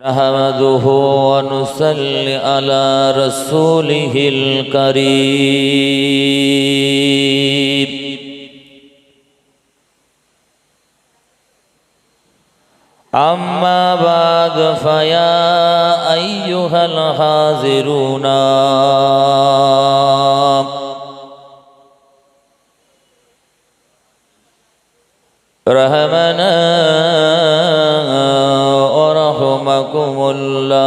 نحمده ونصلي على رسوله الكريم أما بعد فيا أيها الحاضرون رحمنا ورحمكم الله.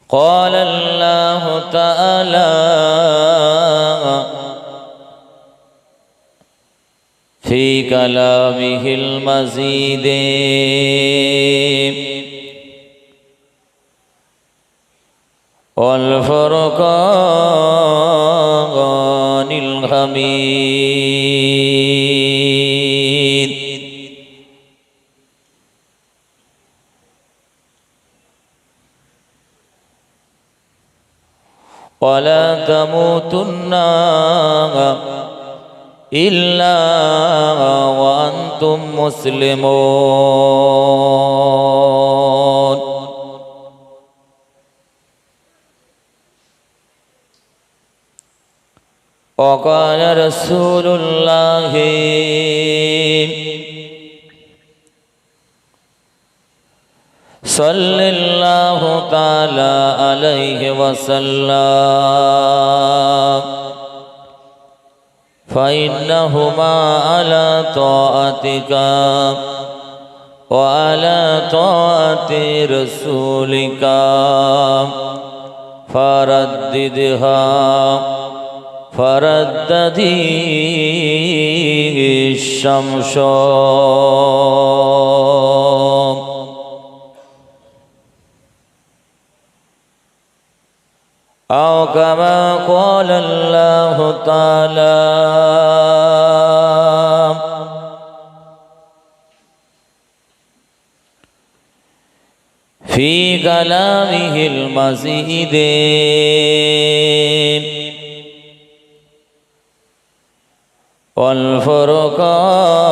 قال الله تعالى في كلامه المجيد والفرقان الحميد ولا تموتن إلا وأنتم مسلمون. وقال رسول الله صلى الله تعالى عليه وسلم فإنهما على طاعتك وعلى طاعة رسولك فرددها فرددي الشمس أو كما قال الله تعالى في كلامه المجيد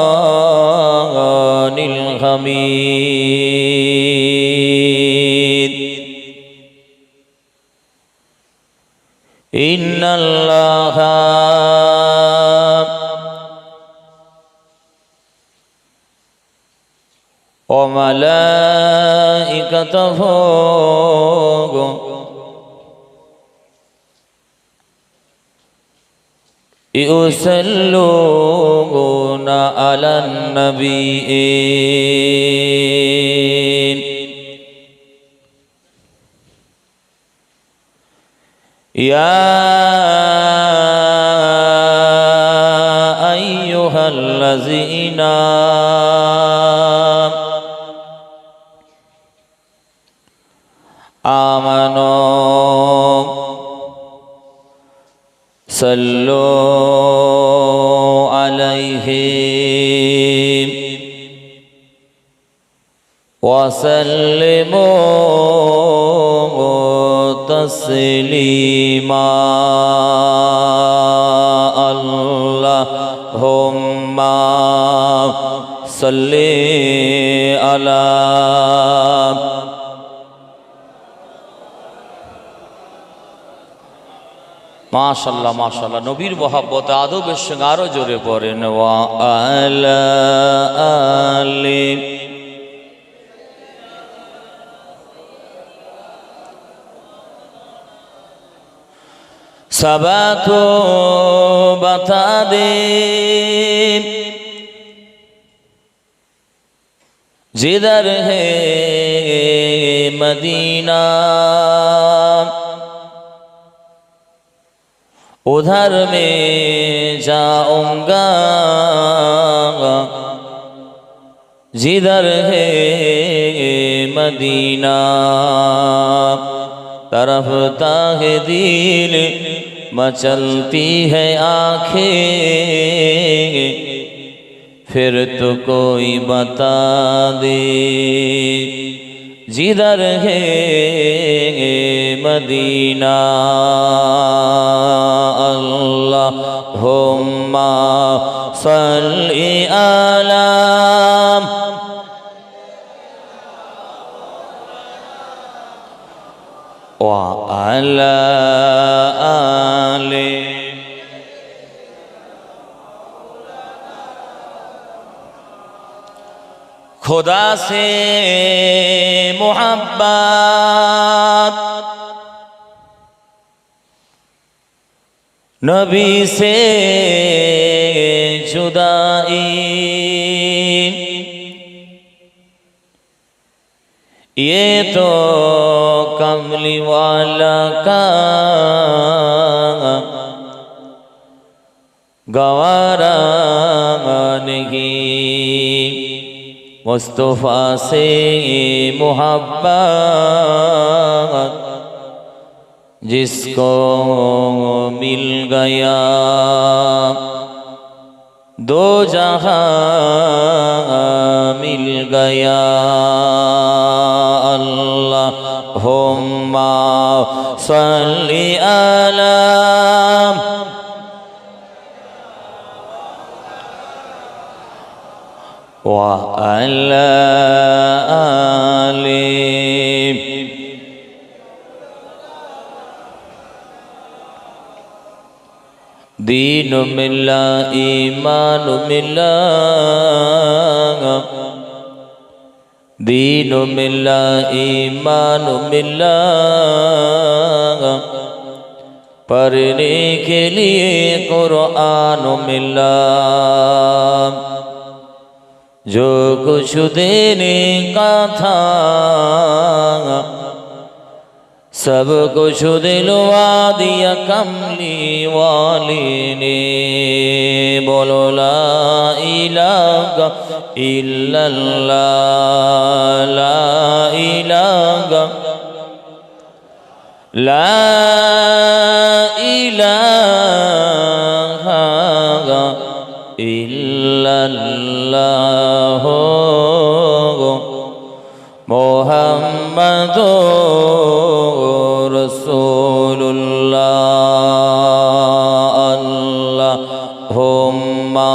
والفرقان الحميد إن الله وملائكته يصلون على النبي يا أيها الذين آمنوا صلوا عليه وسلموا تسليما. اللهم صل على মাশাআল্লাহ মাশাআল্লাহ নবীর মহব্বত আদবের সঙ্গে আরো জোরে পড়েন ওয়া আলা আলি সাবাতো বাতা দে जिधर है मदीना उधर में जाऊंगा जिधर है मदीना तरफता है दिल मचलती है आँखें फिर तो कोई बता दे जिधर है मदीना अल्लाहुम्मा सल्ली अला व अला आले खुदा से मोहब्बत नबी से जुदाई ये तो कमली वाला का गवारा नहीं मुस्तफा से मोहब्बत जिसको मिल गया दो जहां मिल गया अल्लाहुम्मा सल्ली अला व अला आले दीन मिला ईमान मिला दीन मिला ईमान मिला पढ़ने के लिए कुरान मिला जो कुछ देने का था सब कुछ दिलवा दिया कमली वाली ने बोलो ला इलाहा इल्लल्लाह ला इलाहा इल्लल्लाह मुहम्मदुर रसूलुल्लाह अल्लाहुम्मा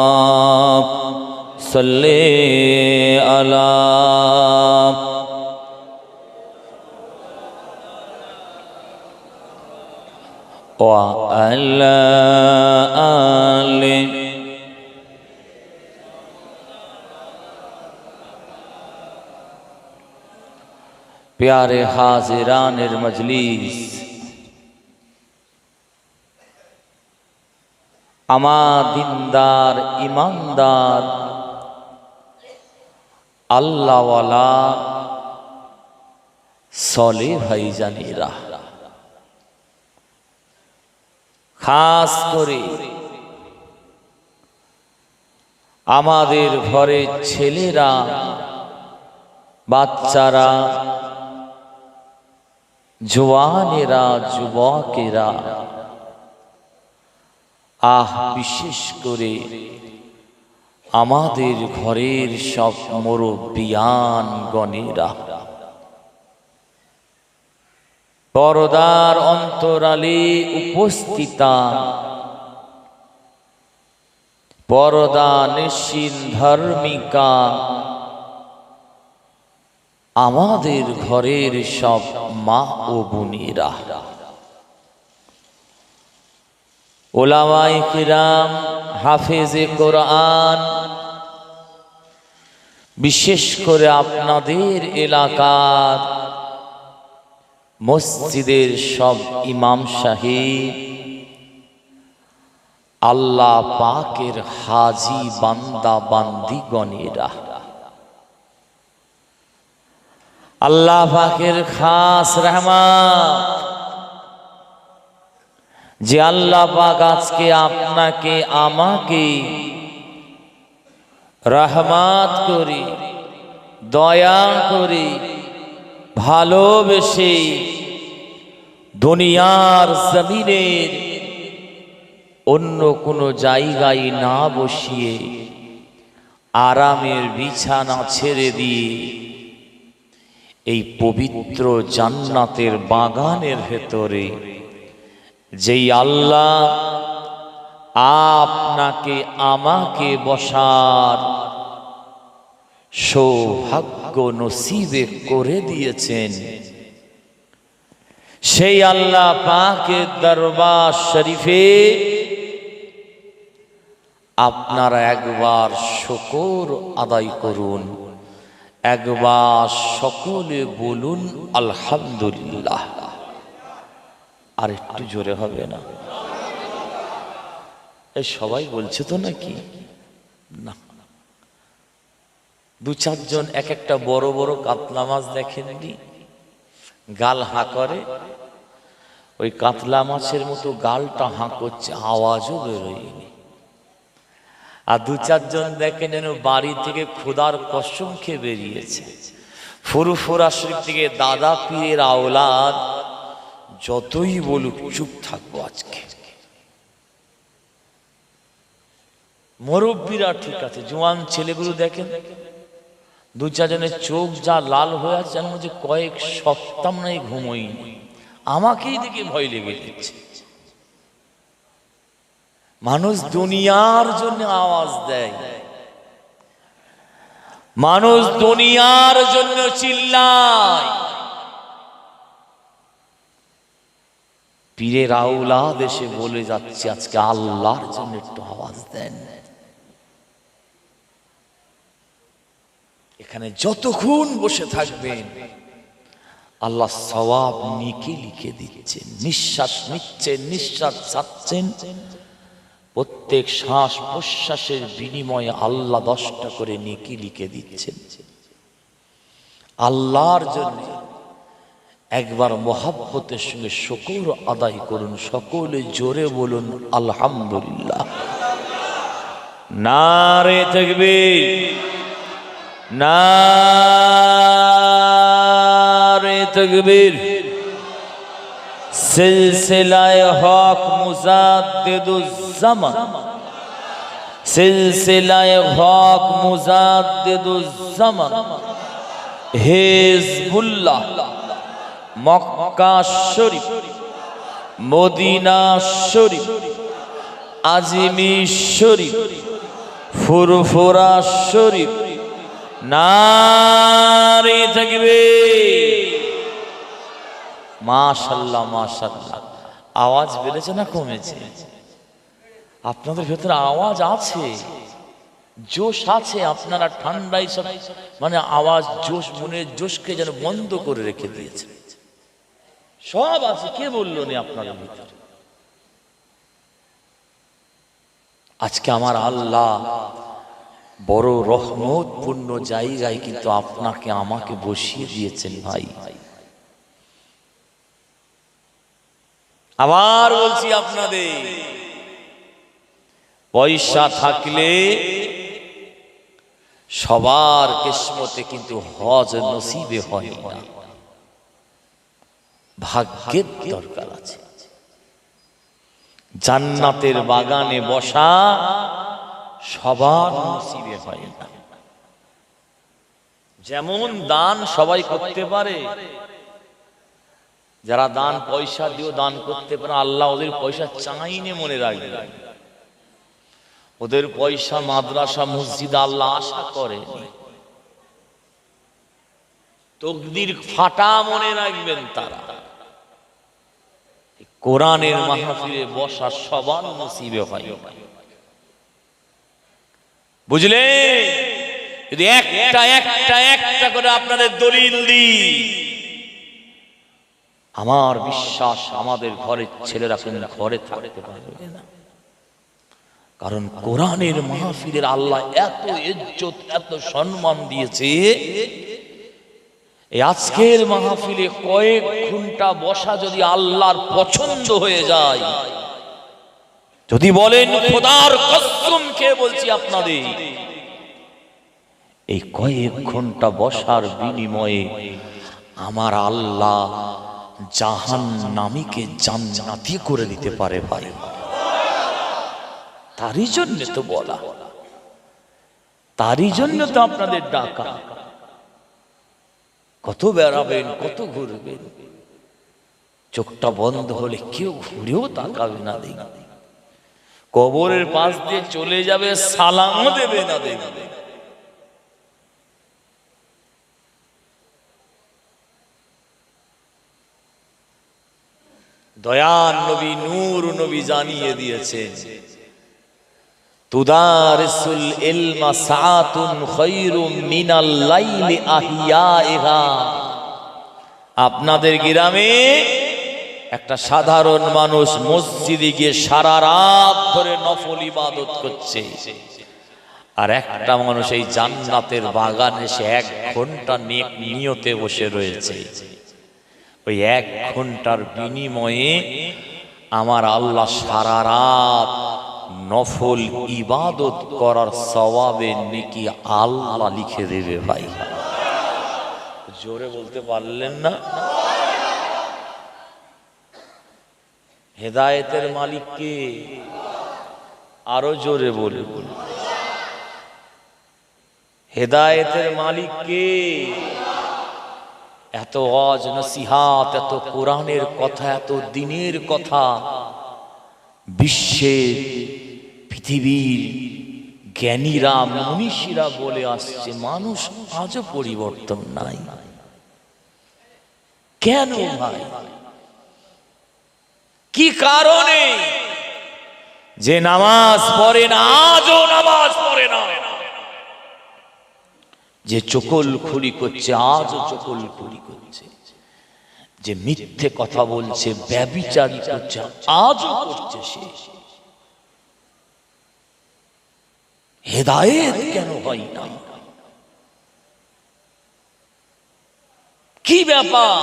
सल्ली अला व अला आले प्यारे हाजिरानिर मजलिस আমার দিনদার ইমানদার আল্লাহওয়ালা সলে ভাইজানেরা খাস করে আমাদের ঘরে ছেলেরা বাচ্চারা জওয়ানেরা যুবকেরা বিশেষ করে আমাদের ঘরের সব মুরব্বিয়ান গণেরা পর্দার অন্তরালে উপস্থিতা পর্দা নিশীন ধার্মিকা আমাদের ঘরের সব মা ও বোনেরা উলামায়ে কিরাম হাফেজে কোরআন বিশেষ করে আপনাদের এলাকার মসজিদের সব ইমাম সাহেব আল্লাহ পাকের হাজি বান্দা বান্দিগণেরা আল্লাহ পাকের খাস রহমত যে আল্লাহ পাক আজকে আপনাকে আমাকে রহমত করে দয়া করে ভালোবেসে দুনিয়ার জমিনের অন্য কোনো জায়গায় না বসিয়ে আরামের বিছানা ছেড়ে দিয়ে এই পবিত্র জান্নাতের বাগানের ভেতরে যেই আল্লাহ আপনাকে আমাকে বসার সৌভাগ্য নসিবে করে দিয়েছেন, সেই আল্লাহ পাকের দরবার শরীফে আপনারা একবার শুকর আদায় করুন, একবার সকলে বলুন আলহামদুলিল্লাহ। আর একটু জোরে হবে না? এই সবাই বলছে তো নাকি? না, দু চারজন এক একটা বড় বড় কাতলা মাছ দেখেননি, গাল হাঁ করে, ওই কাতলা মাছের মতো গালটা হাঁ করছে, আওয়াজও বেরোয়নি। আর দু চারজন দেখেন যেন বাড়ি থেকে খোদার কসম খেয়ে বেরিয়েছে। ফুরফুরা শরীফ থেকে দাদা পীরের আওলাদ যতই বলুক চুপ থাকবো আজকে। মুরব্বীরা ঠিক আছে, জোয়ান ছেলেগুলো দেখেন দু চারজনের চোখ যা লাল হয়ে আছে, যেন যে কয়েক সপ্তাহ নাই ঘুমোইনি, আমাকেই দেখে ভয় লেগে যাচ্ছে। মানুষ দুনিয়ার জন্য আওয়াজ দেয়, মানুষ দুনিয়ার জন্য চিল্লায়, পীরের আওলাদ এসে বলে যাচ্ছে আজকে আল্লাহর জন্য একটু আওয়াজ দেন। এখানে যতক্ষণ বসে থাকবেন আল্লাহ সওয়াব নেকি লিখে দিচ্ছেন। নিঃশ্বাস নিচ্ছেন, নিঃশ্বাস ছাড়ছেন, প্রত্যেক শ্বাস প্রশ্বাসের বিনিময়ে আল্লাহ 10টা করে নেকি লিখে দিচ্ছেন। আল্লাহর জন্য একবার মহব্বতের সঙ্গে শুকর আদায় করুন, সকলে জোরে বলুন আলহামদুলিল্লাহ। নারে তাকবীর, নারে তাকবীর। সিলসিলায়ে হক মুজাদ্দিদুজ্জামান, সিলসিলায়ে হক মুজাদ্দিদুজ্জামান হিজবুল্লাহ মক্কা শরীফ, মদিনা শরীফ, আজমির শরীফ, ফুরফুরা শরীফ, নারে তাকবীর। মাশাআল্লাহ মাশাআল্লাহ। আওয়াজ বেড়েছে না কমেছে? আপনাদের ভেতরে আওয়াজ আছে, জোশ আছে। আপনারা ঠান্ডায় সব মানে আওয়াজ, জোশ, মনের জোশকে যেন বন্ধ করে রেখে দিয়েছে। সব আছে, কে বললো নি আপনাদের ভিতরে? আজকে আমার আল্লাহ বড় রহমতপূর্ণ জায়গায় কিন্তু আপনাকে আমাকে বসিয়ে দিয়েছেন ভাই। আবার বলছি আপনাদের, পয়সা থাকলে সবার কিসমতে কিন্তু হজ নসিবে হয় না, ভাগ্যের দরকার আছে। জান্নাতের বাগানে বসা সবার নসিবে হয় না। যেমন দান সবাই করতে পারে, যারা দান পয়সা দিয়েও দান করতে পারে, আল্লাহ ওদের পয়সা চাইনে, মনে রাখবে। ওদের পয়সা মাদ্রাসা মসজিদ আল্লাহ আশা করে। তকদির ফাটা, মনে রাখবেন তারা। কোরআনের মাহফিলে বসা সবার নসিবে হয় না, বুঝলে? যদি একটা একটা একটা করে আপনাদের দলিল দিই, আমার বিশ্বাস আমাদের ঘরের ছেলেরা কিন্তু ঘরে থাকতে পারবে না। কারণ কোরআনের মাহফিলের আল্লাহ এত ইজ্জত, এত সম্মান দিয়েছে। এই আজকের মাহফিলে কয়েক ঘন্টা বসা যদি আল্লাহর পছন্দ হয়ে যায়, যদি বলেন খোদার কসম খেয়ে বলছি আপনাদের, এই কয়েক ঘন্টা বসার বিনিময়ে আমার আল্লাহ জাহান্নামীকে জান্নাতি করে দিতে পারে ভাই। তারই জন্য তো বলা, তারই জন্য তো আপনাদের ডাকা। কত বেড়াবেন, কত ঘুরবেন, চোখটা বন্ধ হলে কেউ ঘুরেও তাকাবে না, দেখবে কবরের পাশ দিয়ে চলে যাবে, সালামও দেবে না, দেখবে দয়ার নবী নূর নবী জানিয়ে দিয়েছেন, তুদারিসুল ইলমা সাআতুন খায়রুম মিনাল লাইলি আহিয়াইহা। আপনাদের গ্রামে একটা সাধারণ মানুষ মসজিদে গিয়ে সারা রাত ধরে নফল ইবাদত করছে, আর একটা মানুষ এই জান্নাতের বাগানে সে 1 ঘন্টা নিয়তে বসে রয়েছে। ওই 1 ঘন্টার বিনিময়ে আমার আল্লাহ সারা রাত নফল ইবাদত করার সওয়াবে নেকি আল্লাহ লিখে দেবে। ভাই জোরে বলতে পারলেন না? হেদায়েতের মালিক কে? আরো জোরে বলে বলুন, হেদায়েতের মালিক কে? এত ওয়াজ নসিহাত, এত কোরআনের কথা, এত দ্বীনের কথা বিশ্বের পৃথিবীর জ্ঞানীরা মনীষীরা বলে আসছে, মানুষ আজও পরিবর্তন নাই। কেন ভাই? কি কারণে? যে নামাজ পড়ে না, আজও নামাজ পড়ে না, যে চকলখুরি করছে, আজও চকলখুরি করছে, যে মিথ্যে কথা বলছে, ব্যভিচারী করছে, আজও করছে সে। হেদায়েত কেন হয় না? কি ব্যাপার?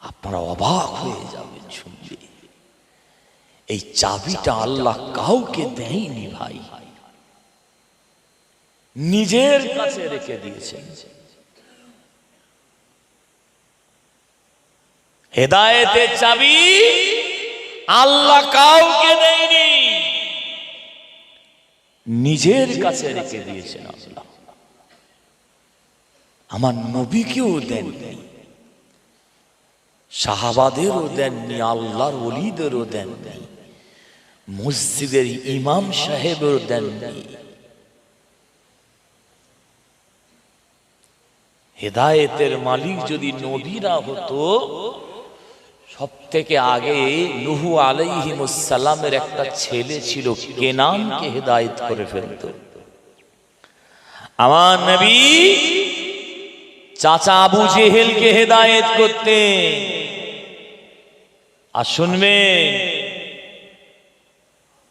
আপনারা অবাক হয়ে যাবেন শুনলে। এই চাবিটা আল্লাহ কাউকে দেয়নি ভাই, নিজের কাছে রেখে দিয়েছেন। হেদায়েতের চাবি আল্লাহ কাউকে দেয়নি, নিজের কাছে রেখে দিয়েছেন আল্লাহ। আমার নবীকেও দেননি, সাহাবাদেরও দেননি, আল্লাহর ওলিদেরও দেননি, মসজিদের ইমাম সাহেবেরও দেননি। হেদায়েতের মালিক যদি নবীরা হতো, সব থেকে আগে নূহ আলাইহিস সালামের একটা ছেলে ছিল, কেনানকে হেদায়েত করে ফেলত। আমার নবী চাচা আবু জেহেলকে হেদায়েত করতেন। আর শুনবেন,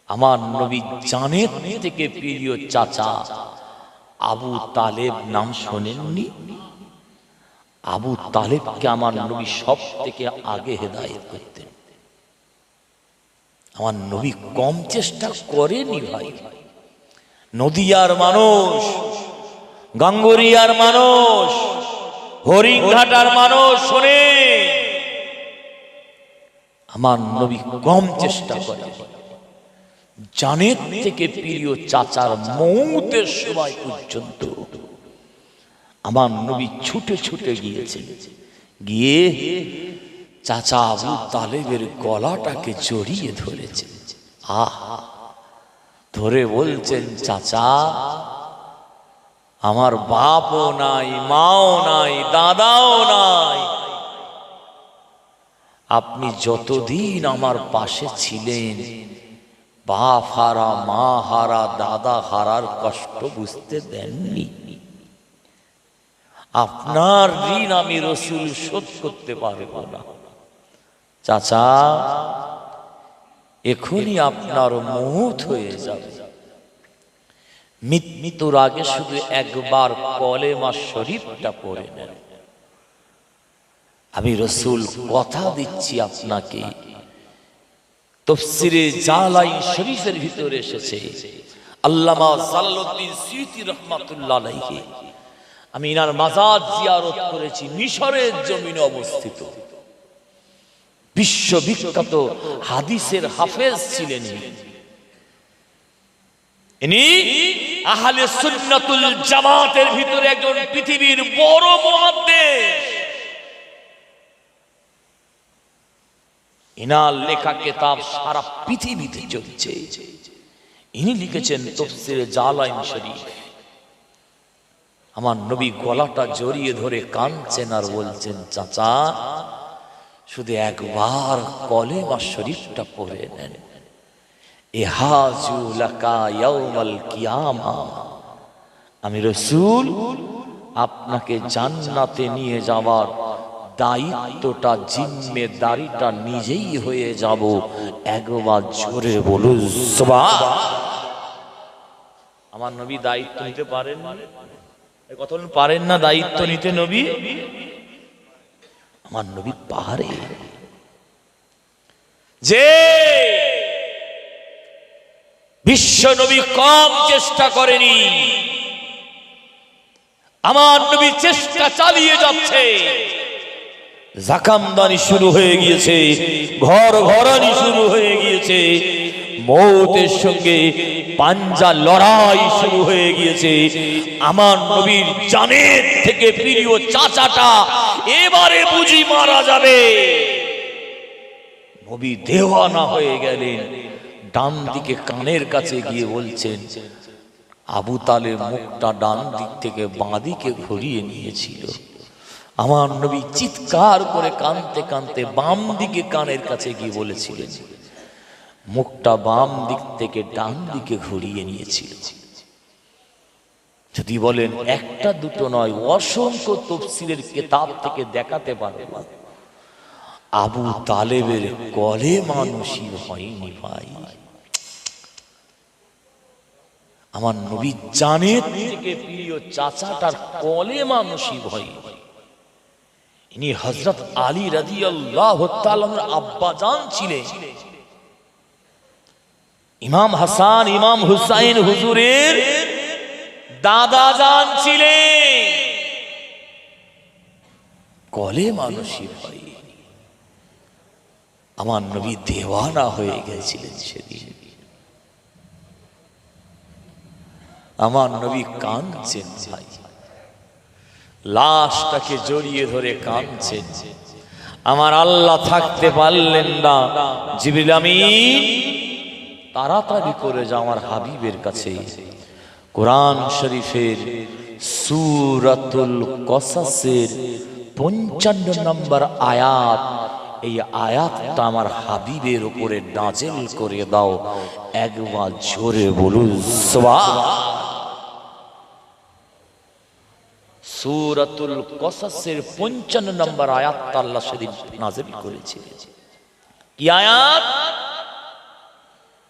আমার নবী জানের থেকে প্রিয় চাচা আবু তালেব নাম শোনেননি? আবু তালেবকে আমার নবী সব থেকে আগে হেদায়েত করতেন। আমার নবী কম চেষ্টা করেনি ভাই। নদিয়ার মানুষ, গাঙ্গুরিয়ার মানুষ, হরিঘাটার মানুষ শোনে, আমার নবী কম চেষ্টা করে। জানের থেকে প্রিয় চাচার মৌতের সময় পর্যন্ত আমার নবী ছুটে ছুটে গিয়েছেন, গিয়ে চাচা আবু তালেবের গলাটাকে জড়িয়ে ধরেছেন। ধরে বলছেন, চাচা আমার বাপও নাই, মাও নাই, দাদাও নাই, আপনি যতদিন আমার পাশে ছিলেন বাপ হারা, মা হারা, দাদা হারার কষ্ট বুঝতে দেননি। আপনার ঋণ আমি রাসূল শোধ করতে পারব না। চাচা এখনই আপনার মউত হয়ে যাবে, মৃত্যুর আগে শুধু একবার কলেমা শরীফটা পড়ে নেন। আমি রাসূল কথা দিচ্ছি আপনাকে, তাফসীরে জালালাইন শরীফের ভিতরে এসেছে, আল্লামা জালালউদ্দিন সুয়ুতী রাহমাতুল্লাহ আলাইহি, আমি ইনার মাজার জিয়ারত করেছি, মিশরের জমিনে অবস্থিত, বিশ্ববিখ্যাত হাদিসের হাফেজ ছিলেন ইনি। আহলে সুন্নাতুল জামাতের ভিতরে একজন পৃথিবীর বড় মুহাদ্দিস, ইনার লেখা কিতাব সারা পৃথিবীতে চলছে। ইনি লিখেছেন তাফসীরে জালালাইন শরীফ। আমার নবী গলাটা জড়িয়ে ধরে কাঁদছেন আর বলছেন, চাচা শুধু একবার কলেমা শরীফটা পড়ে নেন, ইহাজু লাকা ইয়াউমাল কিয়ামা, আমি রাসূল আপনাকে জান্নাতে নিয়ে যাওয়ার দায়িত্বটা, জিম্মেদারিটা নিজেই হয়ে যাব। একবার জোরে বলুন সুবহান। আমার নবী দায়িত্ব নিতে পারেন না, এই কথা বলেন, পারেন না দায়িত্ব নিতে নবী? আমার নবী পারে। যে বিশ্ব নবী কম চেষ্টা করেনি, আমার নবী চেষ্টা চালিয়ে যাচ্ছে। জাকামদানি শুরু হয়ে গিয়েছে, ঘর ঘরানি শুরু হয়ে গিয়েছে, মৌতের সঙ্গে পাঞ্জা লড়াই শুরু হয়ে গিয়েছে। আমার নবীর জানের থেকে প্রিয় চাচাটা এবারে বুঝি মারা যাবে। নবী দেওয়ানা হয়ে গেলেন, ডান দিকে কানের কাছে গিয়ে বলছেন, আবু তালেব মুখটা ডান দিক থেকে বাঁ দিকে ঘুরিয়ে নিয়েছিল। আমার নবী চিৎকার করে কাঁদতে কাঁদতে বাম দিকে কানের কাছে গিয়ে বলেছিলেন, মুখটা বাম দিক থেকে ডান দিকে ঘুরিয়ে নিয়েছিল। যদি বলেন একটা দুটো নয়, অসংখ্য তাফসীরের কিতাব থেকে দেখাতে পারব আবু তালেবের কলেমা নসিব হয়নি ভাই। আমার নবী জানের থেকে প্রিয় চাচাটার কলেমা নসিব হয়নি। ইনি হযরত আলী রাদিয়াল্লাহু তাআলার আব্বা জান ছিলেন, ইমাম হাসান ইমাম হুসাইন হুজুরের দাদা জান ছিলেন। কলেমা নসিব হয়নি। আমার নবী দেওয়ানা হয়ে গেছিলেন সেদিন। আমার নবী কাঁদছেন ভাই, লাশটাকে জড়িয়ে ধরে কাঁদছেন। আমার আল্লাহ থাকতে পারলেন না, জিবরিল আমিন তাড়াতাড়ি করে যাও আমার হাবিবের কাছে। কোরআন শরীফের সূরাতুল কসাসের 55 নম্বর আয়াত, এই আয়াতটা আমার হাবিবের উপরে নাযিল করে দাও। একবার জোরে বলুন সুবহান। সূরাতুল কসাসের 55 নম্বর আয়াতটা আল্লাহ সেদিন নাযিল করেছিলেন। কি আয়াত?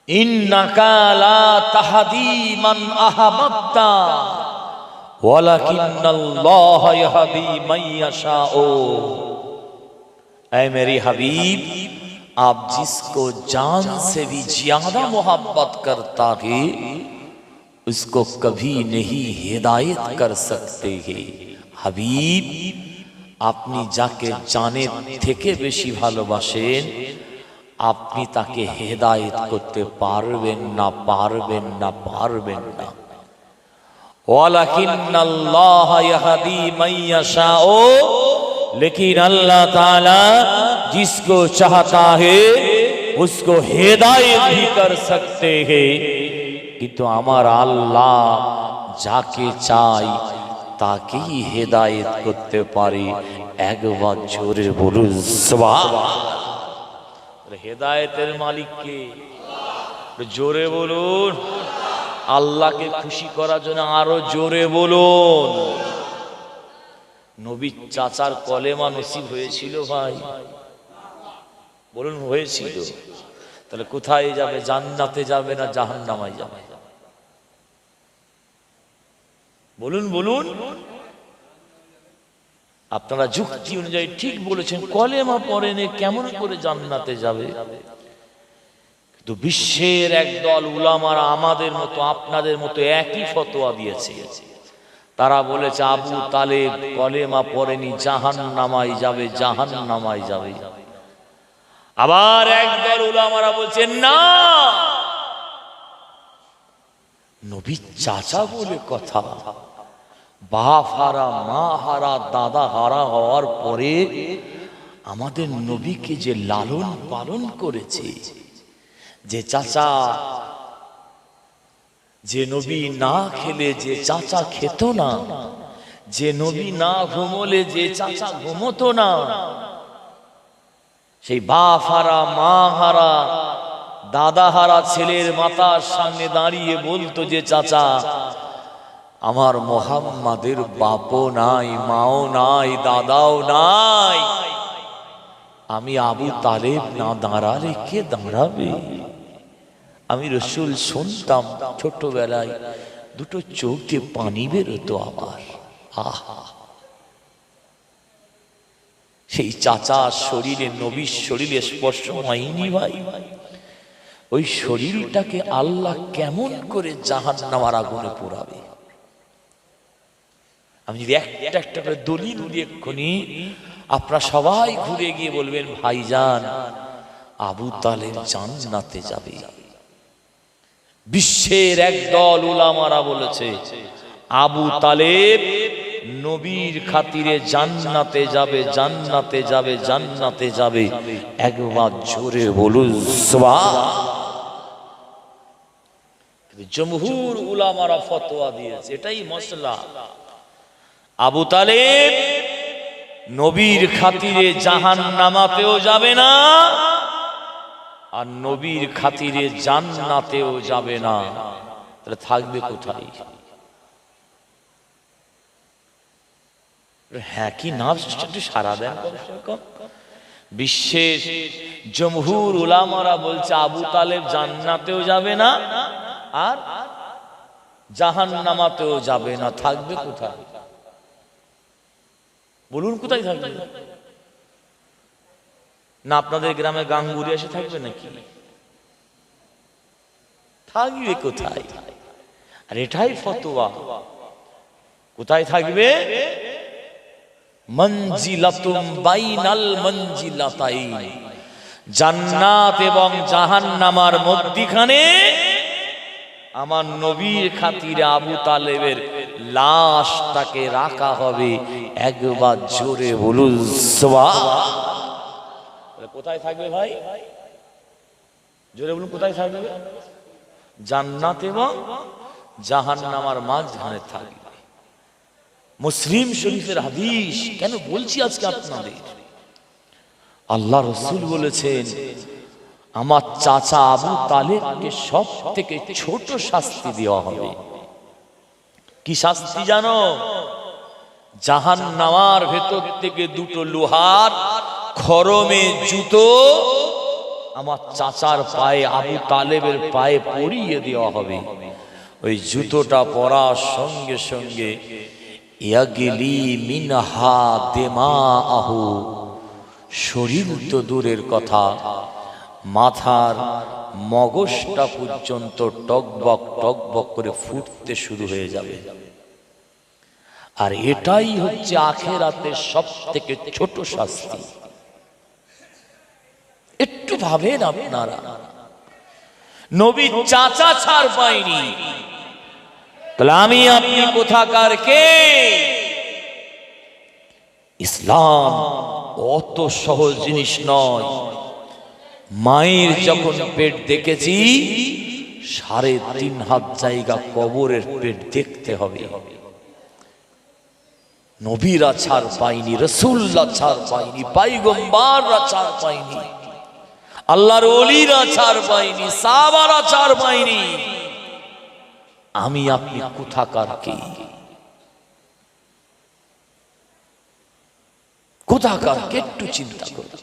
ইন্নাকা লা তাহদি মান আহবাবতা ওয়ালাকিন্নাল্লাহ ইয়াহদি মান ইয়াশাউ। ऐ मेरे हबीब, आप जिसको जान से भी ज्यादा मोहब्बत करता है उसको कभी नहीं हिदायत कर सकते हैं। হাবিব, আপনি যাকে জানের থেকে বেশি ভালোবাসেন আপনি তাকে হেদায়েত করতে পারবেন না, পারবেন না, পারবেন না। ওয়ালাকিন্নাল্লাহ ইয়াহদি মান ইয়াশাউ, लेकिन अल्लाह ताला जिसको चाहता है उसको हिदायत भी कर सकते हैं। किंतु हमारा अल्लाह जाके चाय ताकि हिदायत करते पारे। एक बार जोरे बोलो सुभान। हिदायतेर मालिक के जोरे बोलुन। আল্লাহ কে খুশি করার জন্য আরো জোরে বলুন। নবী চাচার কলেমা নসিব হয়েছিল ভাই, বলুন হয়েছিল। তাহলে কোথায় যাবে? জান্নাতে যাবে না জাহান্নামে যাবে? বলুন বলুন। আপনারা যুক্তি অনুযায়ী ঠিক বলেছেন, কলেমা পড়েনে কেমন করে জান্নাতে যাবে? কিন্তু বিশ্বের একদল উলামারা আমাদের মতো আপনাদের মতো একই ফতোয়া দিয়েছে। তারা বলেছে আবু তালেব কলেমা পড়েনি, জাহান্নামায় যাবে, জাহান্নামায় যাবে। আবার একদল উলামারা বলছেন না, নবীর চাচা বলে কথা। বাপ হারা, মা হারা, দাদা হারা হওয়ার পরে আমাদের নবীকে যে লালন পালন করেছে, যে চাচা, যে নবী না খেলে যে চাচা খেত না, যে নবী না ঘুমোলে যে চাচা ঘুমোতো না, সেই বাপ হারা, মা হারা, দাদা হারা ছেলের মাথার সামনে দাঁড়িয়ে বলতো যে চাচা, আমার মোহাম্মদের বাপও নাই, মাও নাই, দাদাও নাই, আমি আবু তালেব না দাঁড়ালে কে দাঁড়াবে? আমি রসুল শুনতাম ছোটবেলায়, দুটো চোখ দিয়ে পানি বেরোতো আমার। আহা, সেই চাচা শরীরে, নবীর শরীরে স্পর্শ হয়নি ভাই। ওই শরীরটাকে আল্লাহ কেমন করে জাহান্নামের আগুনে পোড়াবে? আমি যদি একটা একটা করে দলিল দিয়ে এক্ষুনি আপনারা সবাই ঘুরে গিয়ে বলবেন, ভাইজান আবু তালেব জান্নাতে যাবে। বিশ্বের একদল উলামারা বলেছে আবু তালেব নবীর খাতিরে জান্নাতে যাবে, জান্নাতে যাবে, জান্নাতে যাবে। একবার জোরে বলুন সুবহান। জমহুর উলামারা ফতোয়া দিয়েছে, এটাই মসলা। আবু তালেব নবীর খাতিরে জাহান্নামাতেও যাবে না, আর নবীর খাতিরে জান্নাতেও যাবে না। তাহলে থাকবে কোথায়? হ্যাঁ কি না একটু সারা দেন। বিশ্বের জমহুর উলামারা বলছে আবু তালেব জান্নাতেও যাবে না আর জাহান্নামাতেও যাবে না। থাকবে কোথায় বলুন? কোথায় থাকবে? না আপনাদের গ্রামে গাঙ্গুরি এসে থাকবে নাকি? থাকবে কোথায়? আর এটাই ফতোয়া। কোথায় থাকবে? মনজিলাতুম বাইনাল মনজিলাতাইন, জান্নাত এবং জাহান্নামের মধ্যখানে আমার নবীর খাতিরে আবু তালেবের লাশটাকে রাখা হবে। একবার জোরে বলুন সুবহান। কোথায় থাকবে ভাই? জোরে বলুন কোথায় থাকবে? জান্নাত এবং জাহান্নামের মাঝখানে থাকবে। মুসলিম শরীফের হাদিস কেন বলছি আজকে আপনাদের? আল্লাহ রাসূল বলেছেন আমার চাচা আবু তালেবকে সব থেকে ছোট শাস্তি দেওয়া হবে। কি শাস্তি জানো? জাহান্নামের ভেতর থেকে দুটো লোহার খরমে জুতো আমার চাচার পায়ে, আবু তালেবের পায়ে পরিয়ে দেওয়া হবে। ওই জুতোটা পরার সঙ্গে সঙ্গে ইয়াগলি মিনহা দিমাআহু, শরীর তো দূরের কথা, মাথার মগজটা পর্যন্ত টকবক টকবক করে ফুটতে শুরু হয়ে যাবে। আর এটাই হচ্ছে আখিরাতের সবথেকে ছোট শাস্তি। একটু ভাবেন আপনারা, নবীর চাচা ছাড় পায়নি, তাহলে আমি আপনি কোথাকার কে? ইসলাম অত সহজ জিনিস নয়। মায়ের যখন পেট দেখেছি, 3.5 হাত জায়গা কবরের পেট দেখতে হবে। নবীরা ছাড় পায়নি, রাসূলরা ছাড় পায়নি, পয়গম্বররা ছাড় পায়নি, আল্লাহর ওলিরা ছাড় পায়নি, সাহাবারা ছাড় পায়নি। আমি আপনি কোথাকার কে? কোথাকার কে? একটু চিন্তা করুন।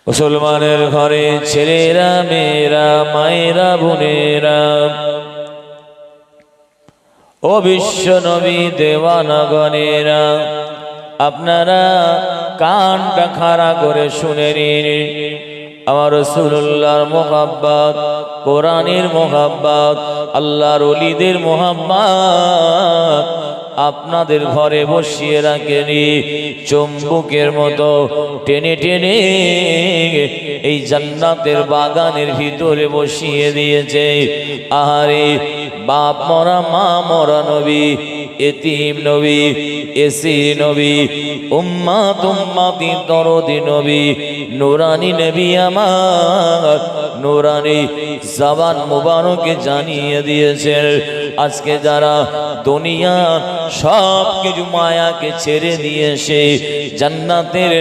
মুসলমানের ঘরে ছেলেরা, মেয়েরা, মায়েরা, বোনেরা, ও বিশ্ব নবী দেওয়ানাগণেরা, আপনারা কানটা খাড়া করে শুনে নিন। আমার রাসূলুল্লাহর মুহাব্বত, কোরআনের মুহাব্বত, আল্লাহর ওলিদের মুহাব্বত আপনাদের ঘরে বসিয়ে রাখেনি, চুম্বকের মতো টেনে টেনে এই জান্নাতের বাগানের ভিতরে বসিয়ে দিয়েছে। আহারে বাপ মরা মা মরা নবী, এতিম নবী, এসি নবী, উম্মাত উম্মাতি দরদি নবী, নুরানি নবী আমার নুরানি জবান মুবারকে জানিয়ে দিয়েছেন, আজকে যারা দুনিয়া সব কিছু মায়াকে ছেড়ে দিয়েছে জান্নাতের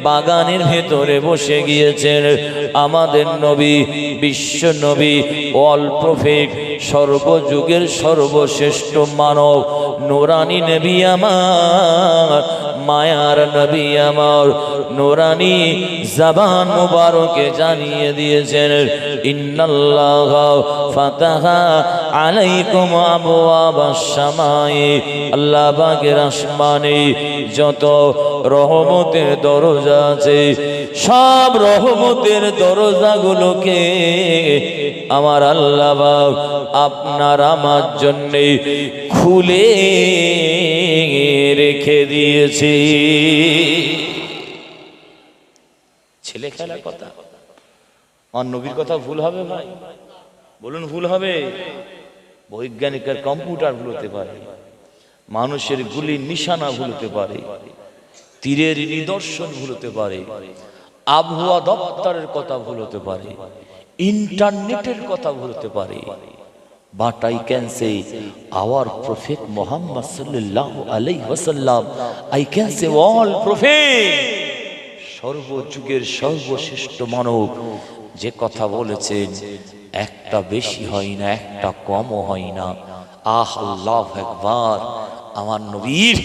বাগানের ভেতরে বসে গিয়েছেন, আমাদের নবী বিশ্ব নবী অল প্রফেট সর্বযুগের সর্বশ্রেষ্ঠ মানব নুরানি নবী আমার মায়ার নবী আমার নুরানি জবান মুবারকে জানিয়ে দিয়েছেন, ইন্নাল্লাহ ফাতাহা আলাইকুম আবওয়াবাস সামাই, আল্লাহ পাকের আসমানে যত রহমতের দরজা আছে সব রহমতের দরজাগুলোকে আমার আল্লাহ পাক আপনার আমার জন্য খুলে রেখে দিয়েছে। ছেলে খেলার কথা, আমার নবীর কথা ভুল হবে ভাই? বলুন ভুল হবে? বৈজ্ঞানিকের কম্পিউটার ভুলতে পারে, মানুষের গুলির নিশানা ভুলতে পারে, তীরের নিদর্শন ভুলতে পারে, আবহাওয়া দপ্তরের কথা ভুলতে পারে, ইন্টারনেটের কথা ভুলতে পারে, but I can say our prophet Muhammad sallallahu alaihi wasallam, I can say all prophet সর্বযুগের সর্বশ্রেষ্ঠ মানব যে কথা বলেছেন একটা বেশি হয় না, একটা কমও হয় না। আহ আল্লাহু আকবার, আমার নবীর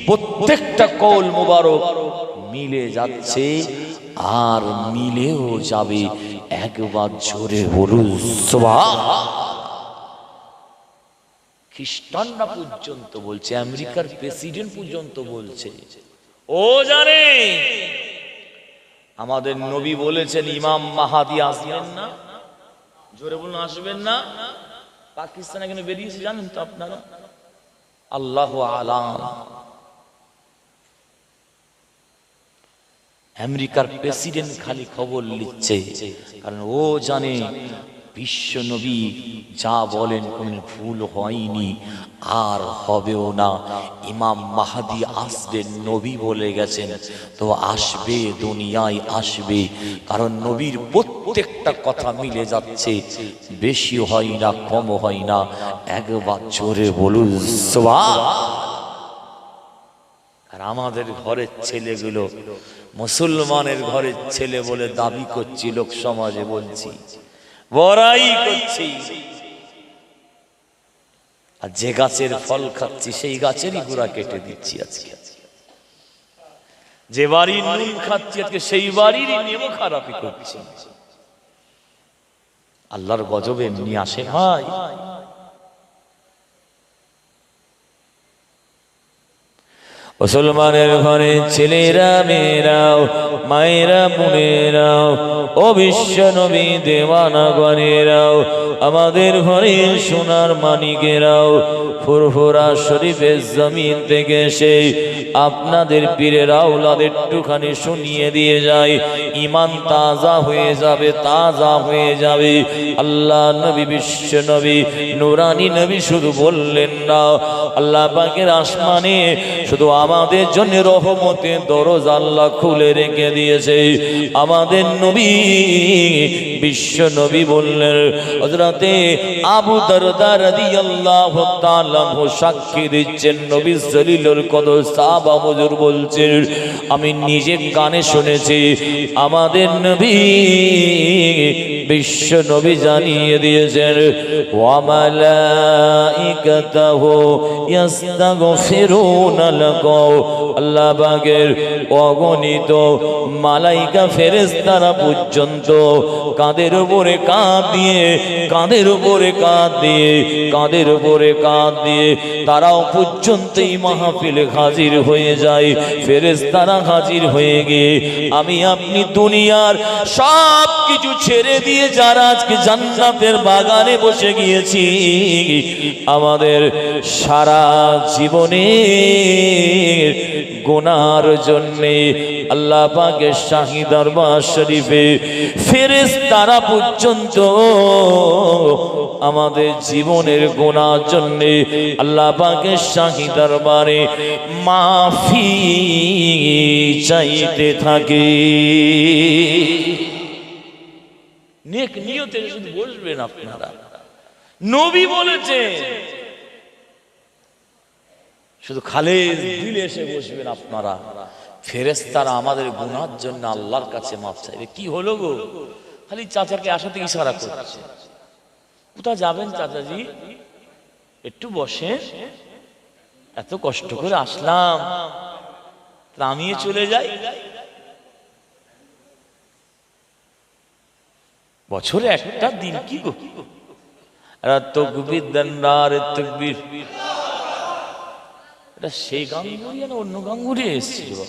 প্রত্যেকটা কওল মুবারক মিলে যাচ্ছে আর মিলেও যাবে। একবার জোরে বলুন সুবহানাল্লাহ। খ্রিস্টানরা পর্যন্ত বলছে, আমেরিকার প্রেসিডেন্ট পর্যন্ত বলছে, ও জানে আমাদের নবী বলেছেন ইমাম মাহাদি আসবেন না। জোরে বলুন আসবেন না। পাকিস্তানে কেন বেরিয়েছে জানেন তো আপনারা? আল্লাহু আলাম। আমেরিকার প্রেসিডেন্ট খালি খবর নিচ্ছে, কারণ ও জানে বিশ্ব নবী যা বলেন কোন ভুল হয়নি আর হবেও না। ইমাম মাহাদি আসবেন, নবী বলে গেছেন, তো আসবে, দুনিয়ায় আসবে, কারণ নবীর প্রত্যেকটা কথা মিলে যাচ্ছে, বেশি হয় না কম হয় না। একবার জোরে বলুন সুবহানাল্লাহ। আর আমাদের ঘরের ছেলেগুলো মুসলমানের ঘরের ছেলে বলে দাবি করছি, লোক সমাজে বলছি, বড়াই করছি, আর যে গাছের ফল খাচ্ছি সেই গাছেরই গোড়া কেটে দিচ্ছি। আজকে যে বাড়ির নুন খাচ্ছি আজকে সেই বাড়িরই নেমো খারাপই করছি। আল্লাহর গজব এমনি আসে ভাই। মুসলমানের ঘরে ছেলেরা মেয়েরাও, মায়েরা বোনেরাও, ও বিশ্ব নবী দেওয়ানা গণেরাও, আমাদের ঘরে সোনার মানিকেরাও, ফুরফুরা শরীফের জমিন থেকে এসে আপনাদের পীরের আওলাদের একটুখানি শুনিয়ে দিয়ে যায়, ঈমান তাজা হয়ে যাবে, তাজা হয়ে যাবে। আল্লাহ নবী বিশ্ব নবী নুরানি নবী শুধু বললেন না, আল্লাহ পাকের আসমানে শুধু আমাদের জন্য রহমতের দরজা আল্লাহ খুলে রেখে দিয়েছে। আমাদের নবী বিশ্ব নবী বললেন, হযরতে আবু দারদা রাদিয়াল্লাহু তাআলা সাক্ষী দিচ্ছেন, নবী জলিলুল কদর সাহাবা হুজুর বলছেন, আমি নিজে কানে শুনেছি, আমাদের নবী বিশ্ব নবী জানিয়ে দিয়েছেন, ওয়া মালাইকাতুহু ইস্তাগফিরুনা লাকুম, আল্লাহ পাকের অগণিত মালাইকা ফেরেশতারা পর্যন্ত কাঁধের উপরে কাঁধ দিয়ে, কাঁধের উপরে কাঁধ দিয়ে, কাঁধের উপরে কাঁধ দিয়ে তারাও পর্যন্ত এই মাহফিলে হাজির হয়ে যায়। ফেরেশতারা হাজির হয়ে গিয়ে আমি আপনি দুনিয়ার সব কিছু ছেড়ে দিয়ে দিয়ে যারা আজকে জান্নাতের বাগানে বসে গিয়েছি, আমাদের সারা জীবনের গুনার জন্যে আল্লাহ পাকের শাহী দরবার শরীফে ফেরেশতারা পর্যন্ত আমাদের জীবনের গুনার জন্যে আল্লাহ পাকের শাহী দরবারে মাফি চাইতে থাকে। নেক নিয়তে শুধু বলবেন আপনারা, নবী বলেছেন শুধু খালেদ দিলে এসে বসবেন আপনারা, ফেরেশতারা আমাদের গুনার জন্য আল্লাহর কাছে মাফ চাইবে। কি হলো গো, খালি চাচাকে আসাতে ইশারা করছে, কোথা যাবেন চাচাজি, একটু বসে, এত কষ্ট করে আসলাম, নামিয়ে চলে যাই। বছরে একটা দিন কি গো, তকবীর দেন না, তকবীর। এটা সেই গাঙ্গুরি না অন্য গাঙ্গুরি এসেছিল?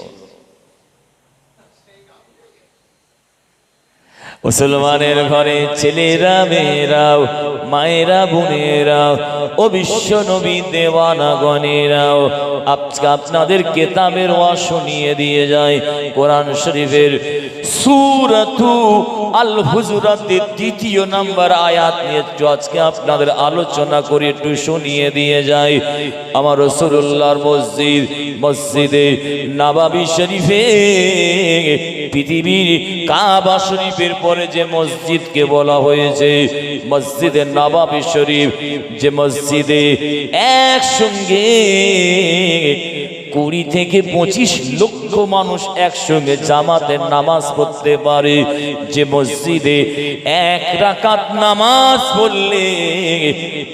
মুসলমানের ঘরে ছেলেরা মেয়েরাও, মায়েরা বোনেরাও, ও বিশ্ব নবী দেওয়ানা গণেরাও, আজকে আপনাদের কেতাবের ওয়াজ শুনিয়ে দিয়ে যায়। কোরআন শরীফের সূরাতু আল হুজুরাতের ২য় নম্বর আয়াত নিয়ে আজকে আপনাদের আলোচনা করে একটু শুনিয়ে দিয়ে যায়। আমার রাসূলুল্লাহর মসজিদ, মসজিদে নববী শরীফে, পৃথিবীর কাবা শরীফের পরে যে মসজিদকে বলা হয়েছে মসজিদে নববী শরীফ, যে মসজিদে একসঙ্গে ২০ থেকে ২৫ লক্ষ মানুষ একসঙ্গে জামাতের নামাজ পড়তে পারে, যে মসজিদে ১ রাকাত নামাজ পড়লে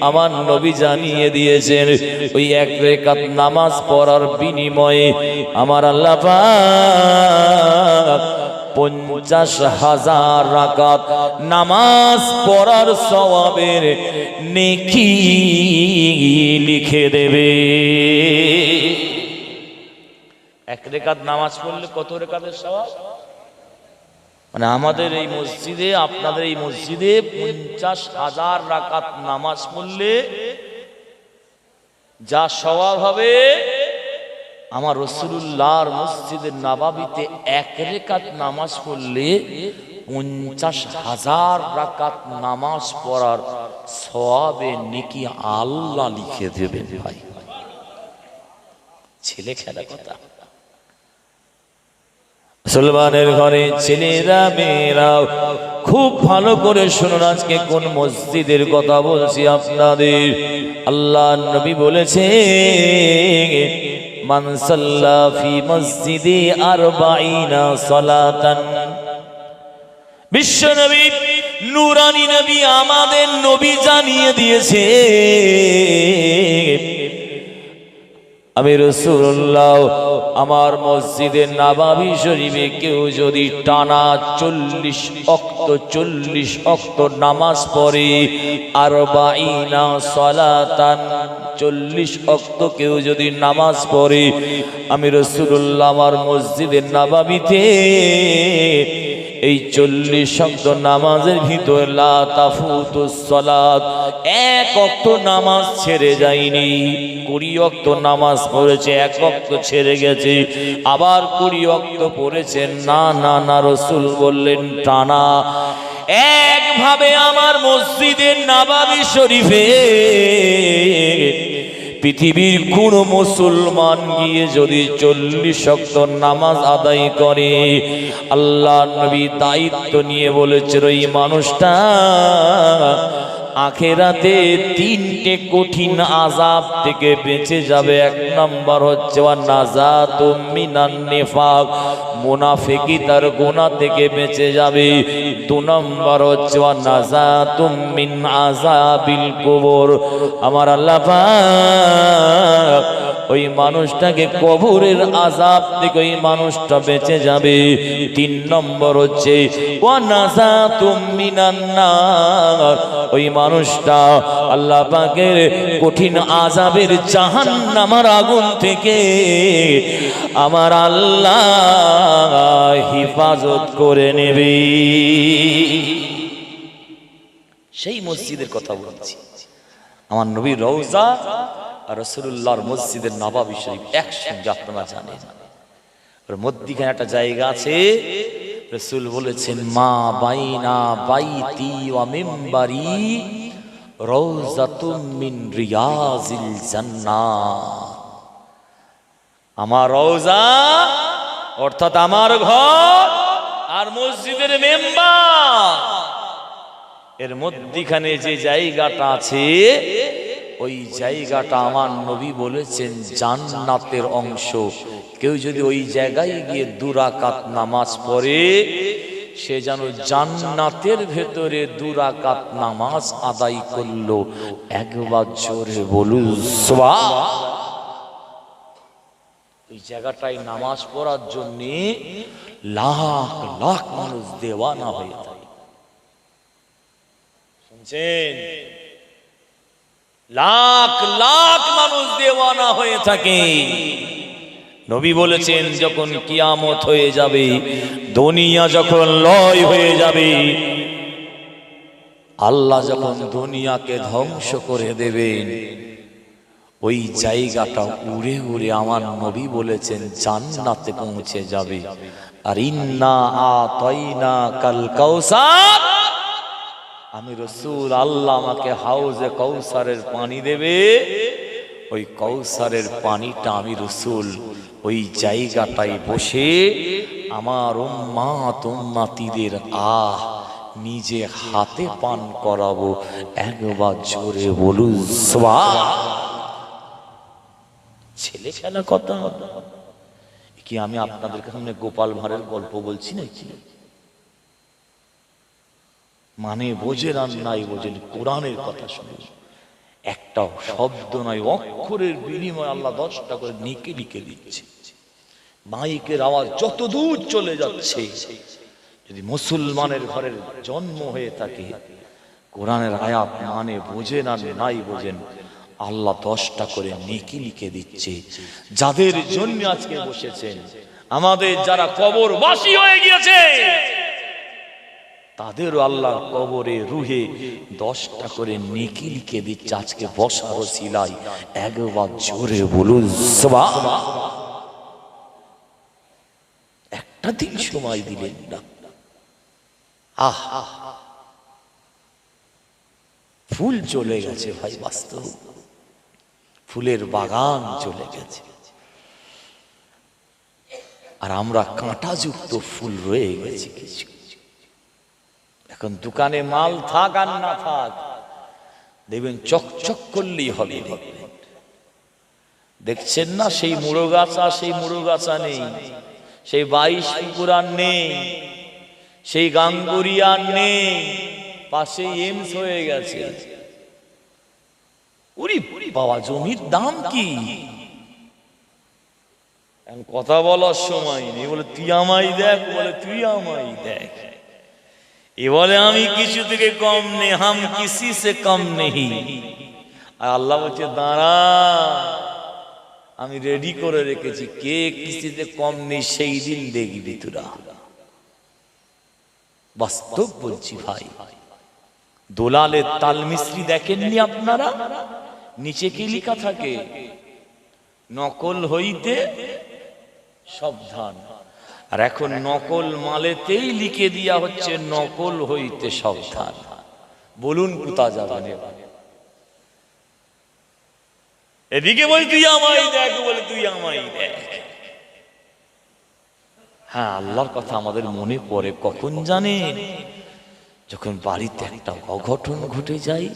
আমার নবী জানিয়ে দিয়েছেন ওই ১ রাকাত নামাজ পড়ার বিনিময়ে আমার আল্লাহ পাক ৫০,০০০ রাকাত নামাজ পড়ার সওয়াবের নেকি লিখে দেবে। ১ রাকাত নামাজ পড়লে কত রাকাতের সওয়াব? মানে আমাদের এই মসজিদে, আপনাদের এই মসজিদে ৫০,০০০ রাকাত নামাজ পড়লে যা সওয়াব হবে, আমার রাসূলুল্লাহর মসজিদের নববীতে ১ রাকাত নামাজ পড়লে ৫০,০০০ রাকাত নামাজ পড়ার সওয়াবে নেকি আল্লাহ লিখে দেবেন। ভাই ছেলে খেলা কথা। মুসলমানের ঘরে ছেলেরা মেয়েরাও খুব ভালো করে শুনুন, আজকে কোন মসজিদের কথা বলছি আপনাদের। আল্লাহ নবী বলেছে, মান সাল্লা ফি মসজিদি ৪০ সালাতান। বিশ্ব নবী, নূরানী নবী, আমাদের নবী জানিয়ে দিয়েছে, আমি রাসূলুল্লাহ আমার মসজিদে নববী শরীফে কেউ যদি টানা ৪০ ওয়াক্ত নামাজ পড়ে, ৪০ সালাতান, ৪০ ওয়াক্ত কেউ যদি নামাজ পড়ে, আমি রাসূলুল্লাহ আমার মসজিদে নববীতে এই ৪০ ওয়াক্ত নামাজের ভিতর লা তাফুতুস সালাত, ১ ওয়াক্ত নামাজ ছেড়ে যায়নি। ২০ ওয়াক্ত নামাজ পড়েছে, ১ ওয়াক্ত ছেড়ে গেছে, আবার ২০ ওয়াক্ত পড়েছে, না না না, রাসূল বললেন টানা একভাবে আমার মসজিদের নববী শরীফে পৃথিবীর কোন মুসলমান গিয়ে যদি ৪০ ওয়াক্ত নামাজ আদায় করে, আল্লাহ নবী দায়িত্ব নিয়ে বলেছেন ওই মানুষটা আখেরাতে ৩টে কঠিন আযাব থেকে বেঁচে যাবে। ১ নম্বর হচ্ছে নাজাতুম মিনান নিফাক, মুনাফিকি তার গুনাহ থেকে বেঁচে যাবে। ২ নম্বর হচ্ছে নাজাতুম মিন আযাবিল কুবুর, আমার আল্লাহ পাক ওই মানুষটাকে কবরের আযাব থেকে ওই মানুষটা বেঁচে যাবে। ৩ নম্বর হচ্ছে ওয়ানাজাতুম মিনান নার, ওই মানুষটা আল্লাহ পাকের কঠিন আযাবের জাহান্নামের আগুন থেকে আমার আল্লাহ হিফাজত করে নেবে। সেই মসজিদের কথা বলছি। আমার নবীর রওজা আর রাসূলুল্লাহর মসজিদের নববী শরীফ একসঙ্গে, আপনারা জানেন। ওর মধ্যখানে একটা জায়গা আছে, রাসূল বলেছেন মা বাইনা বাইতি ওয়া মিম্বারি রওজাতুম মিন রিয়াজিল জান্নাহ। আমার রওজা অর্থাৎ আমার ঘর আর মসজিদের মেম্বার, এর মধ্যখানে যে জায়গাটা আছে ওই জায়গাটা আমার নবী বলেছেন জান্নাতের অংশ। কেউ যদি ওই জায়গায় গিয়ে 2 রাকাত নামাজ পড়ে, সে যেন জান্নাতের ভেতরে 2 রাকাত নামাজ আদায় করলো। একবার জোরে বলুন সুবহান। ওই জায়গাটায় নামাজ পড়ার জন্য লাখ লাখ মানুষ দেওয়ানা হয়ে থাকে। শুনছেন? লাখ লাখ মানুষ দেওয়ানা হয়ে থাকে। নবী বলেছেন যখন কিয়ামত হয়ে যাবে, দুনিয়া যখন লয় হয়ে যাবে, আল্লাহ যখন দুনিয়াকে ধ্বংস করে দেবেন, ওই জায়গাটা উড়ে উড়ে আমার নবী বলেছেন জান্নাতে পৌঁছে যাবে। আর ইন্না আতাইনা কাল কাউসার, আমি রাসূল, আল্লাহ আমাকে হাউজে কাউসারের পানি দেবে। ওই কাউসারের পানিটা আমি রাসূল ওই জায়গাটায় বসে আমার উম্মাত উম্মাতীদের নিজে হাতে পান করাবো। একবার জোরে বলুন সুবহান। ছেলে খেলা কথা কি? আমি আপনাদের সামনে গোপাল ভাঁড়ের গল্প বলছি নাকি? মানে বোঝেন আর নাই বোঝেন, কোরআনের কথা শুনুন। একটা শব্দ নয়, অক্ষরের বিনিময়ে আল্লাহ 10টা করে নেকি লিখে দিচ্ছে। মাইকের আওয়াজ যত দূর চলে যাচ্ছে, যদি মুসলমানের ঘরের জন্ম হয়ে থাকে, কোরআনের আয়াত মানে বোঝেন আর নাই বোঝেন, আল্লাহ 10টা করে নেকি লিখে দিচ্ছে। যাদের জন্য আজকে বসেছেন, আমাদের যারা কবরবাসী হয়ে গিয়েছে, তাদেরও আল্লাহর কবরে রুহে 10টা করে নেকি লিখে দিচ্ছে আজকে বসার ওসিলায়। একবার জোরে বলুন সুবহান। একটা দিন সময় দিলেন না। ফুল চলে গেছে ভাই, বাস্তব ফুলের বাগান চলে গেছে, আর আমরা কাঁটাযুক্ত ফুল রয়ে গেছি কিছু। এখন দোকানে মাল থাক আর না থাক, দেখবেন চকচক করলেই হবে। দেখছেন না সেই মুড়ো গাছা, সেই মুড়ো গাছা নেই, সেই 22 পুকুর আর নেই, সেই গাঙ্গুরি আর নেই, পাশে এমস হয়ে গেছে। উরি বাবা, জমির দাম কি? কথা বলার সময় নেই, বলে তুই আমায় দেখ, বলে তুই আমায় দেখ। এ বলে আমি কিছু থেকে কম নেই, হাম কিসি সে কম নেই। আর আল্লাহ বলছে দাঁড়া, আমি রেডি করে রেখেছি, কে কিসিতে কম নেই সেই দিন দেখবি তোরা। বাস্তব বলছি ভাই। দোলালের তাল মিস্ত্রি দেখেননি আপনারা? নিচে কি লেখা থাকে? নকল হইতে সাবধান। আর এখন নকল মালেতেই লিখে দিয়া হচ্ছে নকল হইতে সাবধান। বলুন কোথা যাবেন? এদিকে বলি তুই আমায় দেখ, বলে তুই আমায় দেখ। হ্যাঁ, আল্লাহর কথা আমাদের মনে পড়ে কখন জানেন? যখন বাড়িতে একটা অঘটন ঘটে যায়,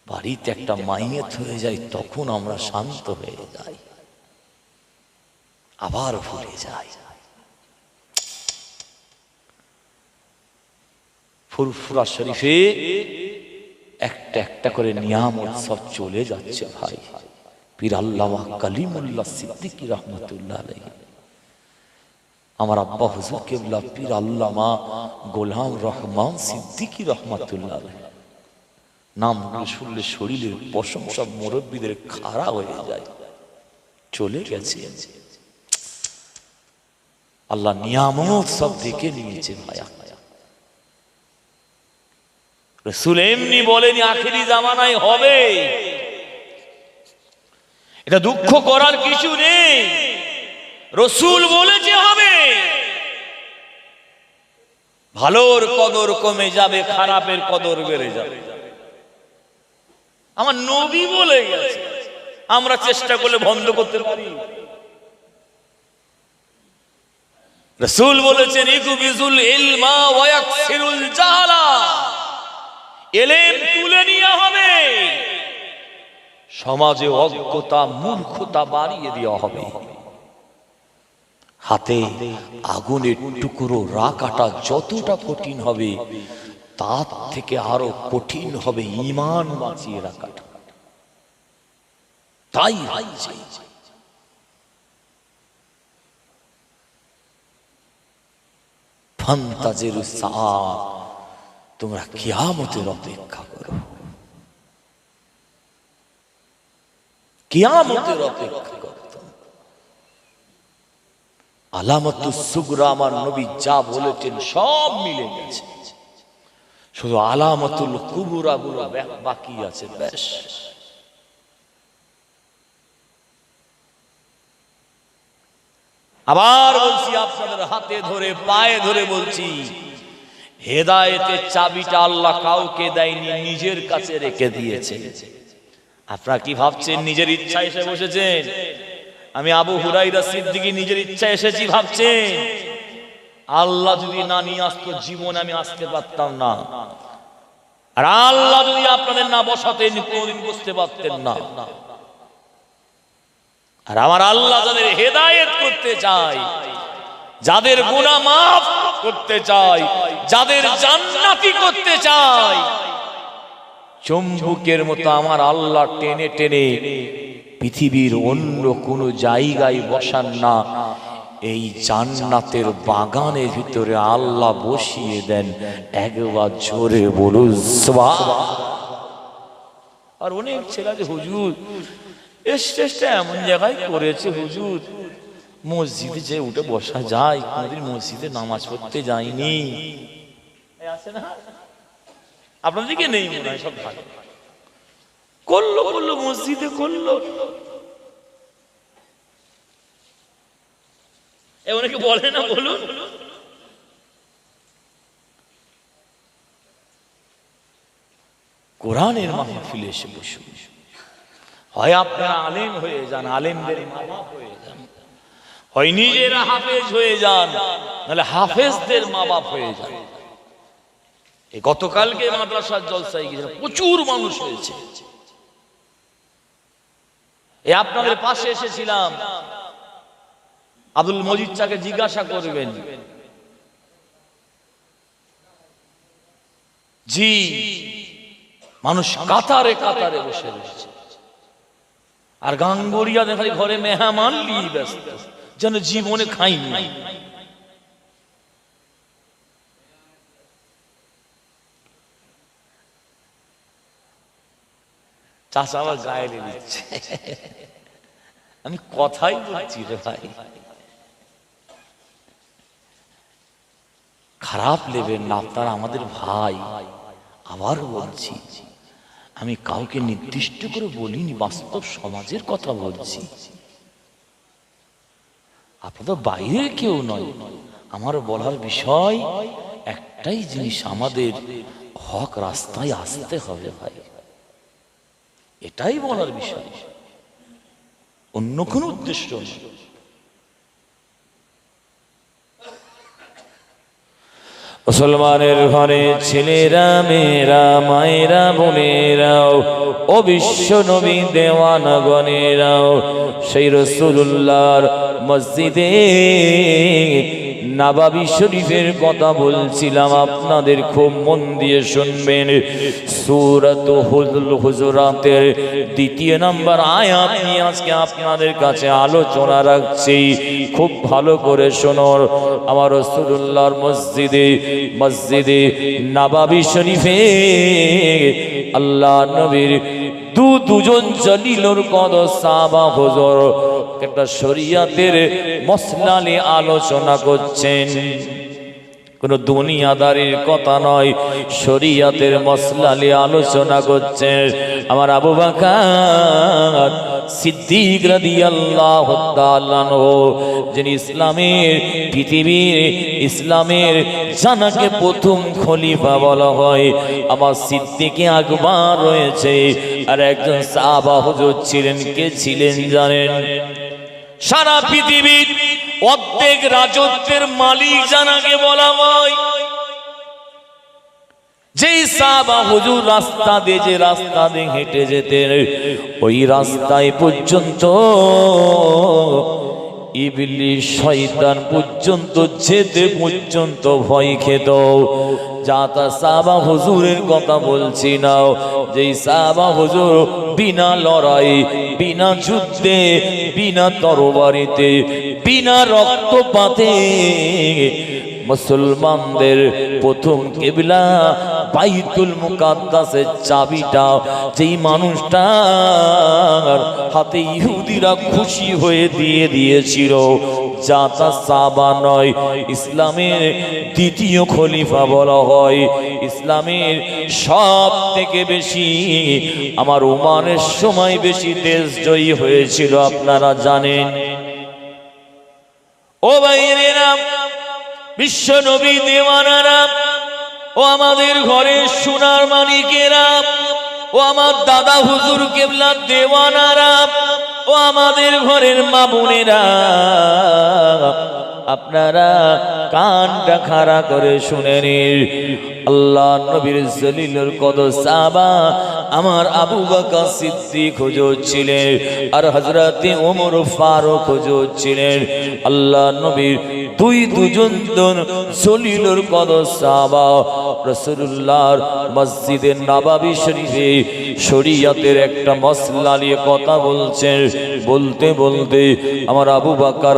বাড়িতে একটা মাইয়েত হয়ে যায়, তখন আমরা শান্ত হয়ে যাই, আবার ভুলে যাই। ফুরফুরা শরীফে একটা একটা করে নিয়ামত সব চলে যাচ্ছে ভাই। পীর আল্লামা কালিমুল্লাহ সিদ্দিকী রহমাতুল্লাহ আলাইহি, আমার আব্বা হুজুর কেবলা পীর আল্লামা গোলাম রহমান সিদ্দিকী রহমাতুল্লাহ আলাইহি, নাম শুনলে শরীরের পশম সব মুরব্বীদের খাড়া হয়ে যায়। চলে গেছে। আল্লাহ নিয়ামত সব দেখে নিয়েছে ভাইয়া। রাসূল এমনি বলেনি আখেরি জামানায় হবে, এটা দুঃখ করার কিছু নেই। রাসূল বলেছে হবে। ভালোর কদর কমে যাবে, খারাপের কদর বেড়ে যাবে। আমার নবী বলে গেছে, আমরা চেষ্টা করলে বন্ধ করতে পারি? রাসূল বলেছেন ইকুবিজুল ইলমা ওয়া ইয়াকসিরুল জাহালা, ইলম তুলে নিয়ে হবে, সমাজে অজ্ঞতা মূর্খতা বাড়িয়ে দেওয়া হবে। হাতে আগুনের টুকরো রাখাটা যতটা কঠিন হবে, তার থেকে আরো কঠিন হবে ঈমান বাঁচিয়ে রাখাটা। তাই হচ্ছে ফান্তাজিরুস সাআ, তোমরা কিয়ামতের অপেক্ষা করো, কিয়ামতের অপেক্ষা করো। আলামাতুস সুগরা আমার নবী যা বলেছেন সব মিলে গেছে, শুধু আলামাতুল কুবরা গুলো বাকি আছে। বেশ, আবার বলছি, আপনাদের হাতে ধরে পায়ে ধরে বলছি, হেদায়েতের চাবিটা আল্লাহ কাউকে দেয়নি, নিজের কাছে রেখে দিয়েছে। আপনারা কি ভাবছেন নিজের ইচ্ছা এসে বসেছেন? আমি আবু হুরায়রা সিদ্দিকী নিজের ইচ্ছা এসেছি ভাবছেন? আল্লাহ যদি না নিয়ে আসতো জীবনে আমি আসতে পারতাম না, আর আল্লাহ যদি আপনাদের না বসাতেন কোনদিন বসতে পারতেন না। আর আমার আল্লাহ যাদের হেদায়েত করতে চায়, যাদের গুনাহ মাফ করতে চায়, যাদের জান্নাতি করতে চায়, চুম্বকের মতো আমার আল্লাহ টেনে টেনে পৃথিবীর অন্য কোনো জায়গায় বসান না, এই জান্নাতের বাগানের ভিতরে আল্লাহ বসিয়ে দেন। একবার জোরে বলুন সুবহান। আর অনেক ছেলে যে হুজুর স্টেজটা এমন জায়গায় করেছে, হুজুর মসজিদে যে উঠে বসা যায়, কোনদিন মসজিদে নামাজ পড়তে যায়নি, আছে না? আপনাদেরকে নেই মনে হয়, সব ভালো করলো করলো মসজিদে করলো। অনেকে বলে না, বলুন কোরআনের মাহফিলে এসে বসুন, হয় আপনারা আলেম হয়ে যান, আলেমদের মা বাপ হয়ে যান, হয় নিজেরা হাফেজ হয়ে যান, নাহলে হাফেজদের মা বাপ হয়ে যান। এই গতকালকে মাদ্রাসার জলসায় গিয়েছিলাম, প্রচুর মানুষ হয়েছে। এই আপনাদের পাশে এসেছিলাম, আব্দুল মজিদ চাকে জিজ্ঞাসা করবেন, জি মানুষ কাতারে কাতারে বসে রয়েছে, আর গাঙ্গুরিয়া দেখালি ঘরে মেহমান নিয়ে ব্যস্ত, যেন জীবনে খাইনি। চাচা আবার গায়ে দিচ্ছে, আমি কথাই বলছি রে ভাই, খারাপ নেবেন না, আপনারা আমাদের ভাই। আবার বলছি, আমি কাউকে নির্দিষ্ট করে বলিনি, বাস্তব সমাজের কথা বলছি। আপনাদের বাইরে কেউ নয়, আমার বলার বিষয় একটাই জিনিস, আমাদের হক রাস্তায় আসতে হবে ভাই, এটাই বলার বিষয়, অন্য কোনো উদ্দেশ্য নেই। মুসলমানের ঘরে ছেলেরা মেয়েরা মায়েরা বোনেরাও ও বিশ্ব নবী দেওয়ানগণেরাও সেই রাসূলুল্লাহর মসজিদে নববী শরীফের কথা বলছিলাম, আপনাদের খুব মন দিয়ে শুনবেন। সূরাতুল হুজুরাতের ২য় নম্বর আয়াত নিয়ে আজকে আপনাদের কাছে আলোচনা রাখছি, খুব ভালো করে শুনুন। আমার রাসূলুল্লাহর মসজিদে নববী শরীফে আল্লাহ নবীর দুজন জলিলুর কদর সাহাবা হুজুর একটা শরীয়তের মসলা নিয়ে আলোচনা করছেন। কোনো দুনিয়াদারির কথা নয়, শরীয়তের মসলা নিয়ে আলোচনা করছেন আমার আবু বকর সিদ্দিক রাদিয়াল্লাহু তাআলা আনহু, যিনি ইসলামের পৃথিবীর ইসলামের জানাকে প্রথম খলিফা বলা হয়। আমার সিদ্দিকে আকবর রয়েছে, আর একজন সাহাবা হুজুর ছিলেন। কে ছিলেন জানেন? সারা পৃথিবীর অর্ধেক রাজত্বের মালিক জানাকে বলা হয়। যেই সাহাবা হুজুর রাস্তা দিয়ে যে রাস্তা দিয়ে হেঁটে যেতেন, ওই রাস্তায় পর্যন্ত ইবলিস শয়তান পর্যন্ত যেতে পর্যন্ত ভয় খেত। যাতা সাহাবা হুজুরের কথা বলছি না, যেই সাহাবা হুজুর বিনা লড়াই, বিনা যুদ্ধে, বিনা তরবারিতে, বিনা রক্তপাতে মুসলমানদের প্রথম কিবলা বাইতুল মুকাদ্দাসের চাবিটা যেই মানুষটার হাতে ইহুদিরা খুশি হয়ে দিয়ে দিয়েছিল, যাতা সাহাবা নয়, ইসলামের দ্বিতীয় খলিফা বলা হয়। ইসলামের সব থেকে বেশি আমার ওমানের সময় বেশি দেশ জয়ী হয়েছিল, আপনারা জানেন। ও ভাইয়েরা, বিশ্ব নবী দেওয়ানারা, ও আমাদের ঘরের সোনার মানিকেরা, ও আমার দাদা হুজুর কেবলা দেওয়ানারা, ও আমাদের ঘরের মা বোনেরা, আপনারা কানটা খাড়া করে শুনে নিন। আল্লাহ নবীর জলিলুল কদর সাহাবা আমার আবু বকর সিদ্দিক হুজুর ছিলেন, আর হযরতে ওমর ফারুক হুজুর ছিলেন। আল্লাহ নবীর দুজন জলিলুল কদর সাহাবা রাসূলুল্লাহর মসজিদে নববী শরীফে শরীয়তের একটা মসলা নিয়ে কথা বলছেন। বলতে বলতে আমার আবু বকর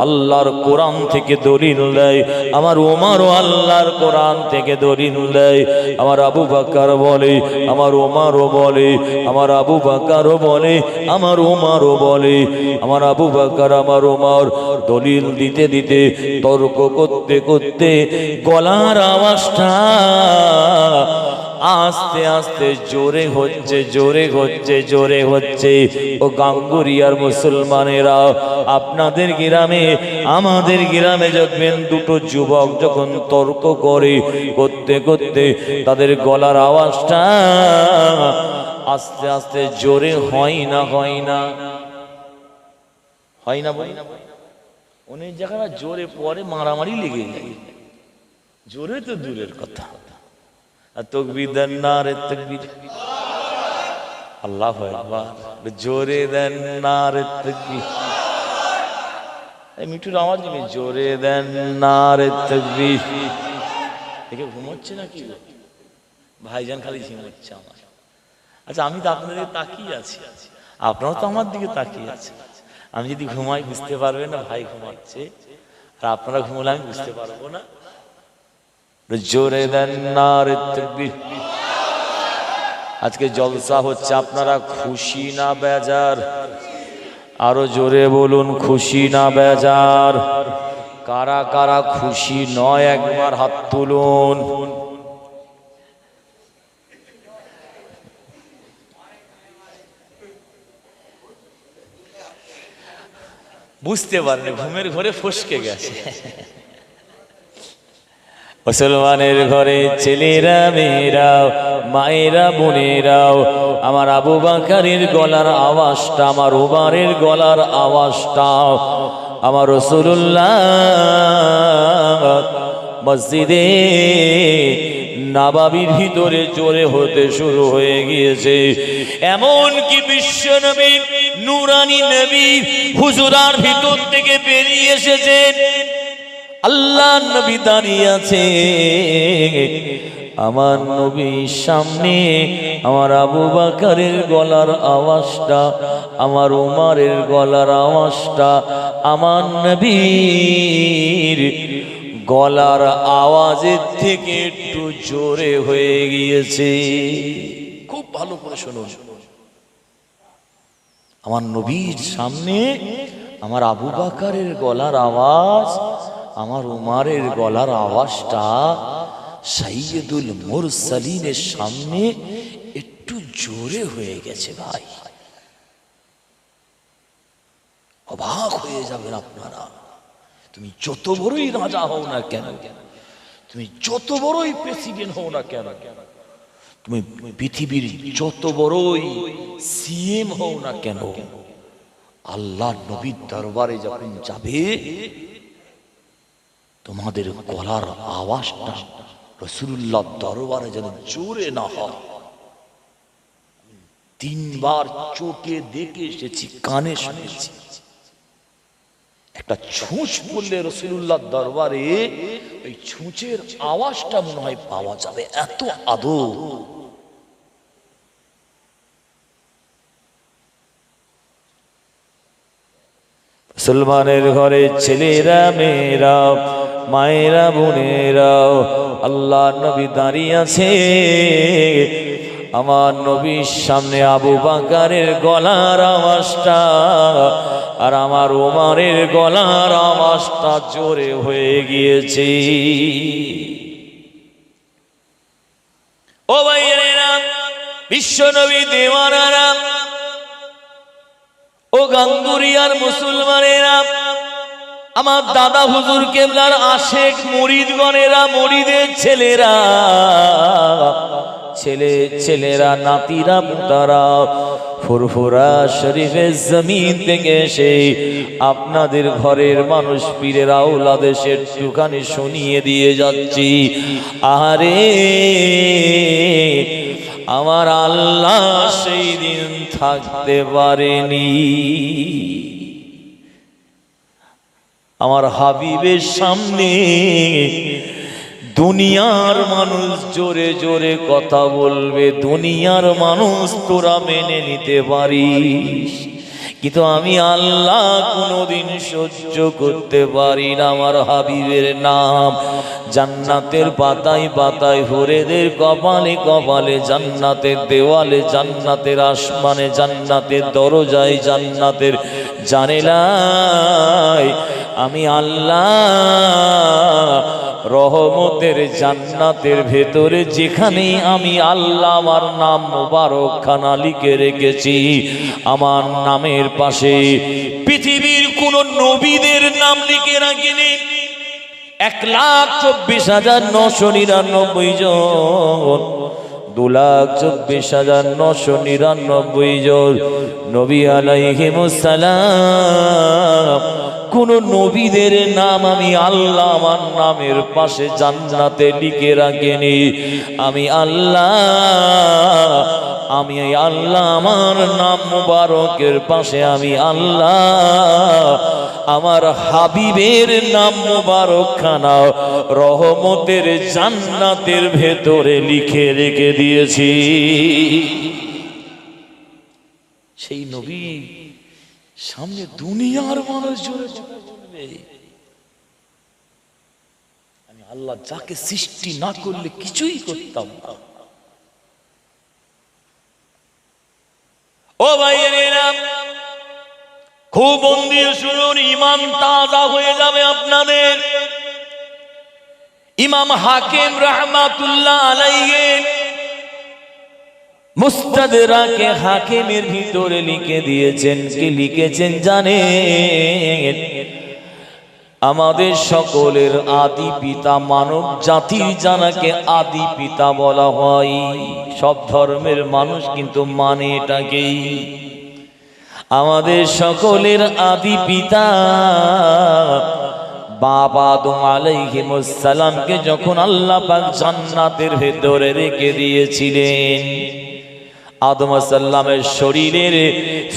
আল্লাহর কোরআন থেকে দলিল দেয়, আমার ওমরও আল্লাহর কোরআন থেকে দলিল দেয়। আমার আবু বকর বলে, আমার ওমরও বলে, আমার আবু বকরও বলে, আমার ওমরও বলে। আমার আবু বকর আমার ওমর দলিল দিতে দিতে, তর্ক করতে করতে গলার আওয়াজটা আস্তে আস্তে জোরে হচ্ছে, জোরে হচ্ছে, জোরে হচ্ছে। ও গাঙ্গুরিয়ার মুসলমানেরা, আপনাদের গ্রামে আমাদের গ্রামে দেখবেন দুটো যুবক যখন তর্ক করে, করতে করতে তাদের গলার আওয়াজটা আস্তে আস্তে জোরে হয় না, হয় না, হয় না, বই না, অনেক জায়গায় জোরে পরে মারামারি লেগে যায়। জোরে তো দূরের কথা, তকবীর দেন নারে তাকবীর, আল্লাহু আকবার, জোরে দেন নারে তাকবীর। এই মিঠুর আওয়াজ দিবি, জোরে দেন নারে তাকবীর। দেখে ঘুমোচ্ছে নাকি ভাইজান? খালি ঘুমোচ্ছে আমার। আচ্ছা, আমি তো আপনাদের দিকে তাকিয়ে আছি, আপনারাও তো আমার দিকে তাকিয়ে আছে। আমি যদি ঘুমাই বুঝতে পারবেন না ভাই ঘুমাচ্ছে, আর আপনারা ঘুমলে আমি বুঝতে পারবো না। জোরে দেন নারে তাকবীর। আজকে জলসা হচ্ছে, আপনারা খুশি না বেজার? আরো জোরে বলুন, খুশি না বেজার? কারা কারা খুশি নয় একবার হাত তুলুন। বুঝতে পারেন, ঘুমের ঘরে ফসকে গেছে। মুসলমানের ঘরে ছেলেরা, মেয়েরাও, মায়েরা, বোনেরাও, আমার আবু বকরের গলার আওয়াজটা, আমার ওমরের গলার আওয়াজটা, আমার রাসূলুল্লাহ মসজিদে নববীর ভিতরে জোরে হতে শুরু হয়ে গিয়েছে। এমন কি বিশ্বনবী নূরানী নবী হুজুরার ভিতর থেকে বেরিয়ে এসেছেন। আল্লাহ নবী দাঁড়িয়ে আছে, আমার নবীর সামনে আমার আবু বকরের গলার আওয়াজটা, আমার ওমরের গলার আওয়াজটা আমার নবীর গলার আওয়াজের থেকে একটু জোরে হয়ে গিয়েছে। খুব ভালো করে শুনুন, আমার নবীর সামনে আমার আবু বকরের গলার আওয়াজ আমার উমারের গলার আওয়াজটা সাইয়্যিদুল মুরসালিনের সামনে একটু জোরে হয়ে গেছে ভাই। অবাক হয়ে যাবেন আপনারা। তুমি যত বড়ই রাজা হও না কেন, তুমি যত বড়ই প্রেসিডেন্ট হও না কেন, তুমি পৃথিবীর যত বড়ই সিএম হও না কেন, আল্লাহ নবীর দরবারে যখন যাবে তোমাদের গলার আওয়াজটা রাসূলুল্লাহ দরবারে যেন জোরে না হয়। 3 বার চোখে দেখে এসেছি, কানে শুনেছি। একটা ছুঁচ পড়লে রাসূলুল্লাহ দরবারে ওই ছুঁচের আওয়াজটা মনে হয় পাওয়া যাবে, এত আদর। মুসলমানের ঘরে ছেলেরা, মেয়েরা, মায়েরা, বোনেরা, আল্লাহ নবী দাঁড়িয়ে আছে। আমার নবীর সামনে আবু বকরের গলার আওয়াজটা আর আমার ওমরের গলার আওয়াজটা জোরে হয়ে গিয়েছে। ও ভাইয়েরা, বিশ্ব নবী দেওয়ানারা, ও গাঙ্গুরিয়ার মুসলমানেরা, আমার দাদা হুজুর কেবলার আশেক মুরিদগণেরা, মুরিদের ছেলেরা, ছেলেরা, নাতিরা, পুতারা, ফুরফুরা শরীফের জমিন থেকে এসে আপনাদের ঘরের মানুষ পীরের আওলাদেশের একটুখানি শুনিয়ে দিয়ে যাচ্ছি। আরে আমার আল্লাহ সেই দিন থাকতে পারেনি, আমার হাবিবের সামনে দুনিয়ার মানুষ জোরে জোরে কথা বলবে, দুনিয়ার মানুষ তোরা মেনে নিতে পারিস, কিন্তু আমি আল্লাহ কোনোদিন সহ্য করতে পারি না। আমার হাবিবের নাম জান্নাতের পাতায় পাতায়, হুরেদের কপালে কপালে, জান্নাতের দেওয়ালে, জান্নাতের আসমানে, জান্নাতের দরজায়, জান্নাতের জানালায় আমি আল্লাহ রহমতের জান্নাতের ভেতরে যেখানে আমি আল্লাহ আমার নাম মোবারক খানা লিখে রেখেছি, আমার নামের পাশে পৃথিবীর কোন নবীদের নাম লিখে রাখিনি। 1,24,999 জন, 2,24,999 জন নবী আলাইহিমুস সালাম। কোন নবীদের নাম আমি আল্লাহ আমার নামের পাশে জান্নাতে লিখে রাখিনি। আমি আল্লাহ আমার নাম মুবারকের পাশে আমি আল্লাহ আমার হাবিবের নাম মুবারক খানা রহমতের জান্নাতের ভেতরে লিখে রেখে দিয়েছি। সেই নবী সামনে দুনিয়ার মানুষ জোরে বলবে, আমি আল্লাহ যাকে সৃষ্টি না করলে কিছুই করতাম না। ও ভাইয়েরা, খুব মন দিয়ে শুনুন, ঈমান তাজা হয়ে যাবে আপনাদের। ইমাম হাকিম রাহমাতুল্লাহ আলাইহি মুস্তাদরাকে হাকিমের ভিতরে লিখে দিয়েছেন, কি লিখেছেন জানেন? আমাদের সকলের আদি পিতা, মানব জাতির জানাকে আদি পিতা বলা হয়। সব ধর্মের মানুষ কিন্তু মানে এটাকেই। আমাদের সকলের আদি পিতা বাবা আদম আলাইহিস সালামকে যখন আল্লাহ পাক জান্নাতের ভেতরে রেখে দিয়েছিলেন, আদম সাল্লামের শরীরের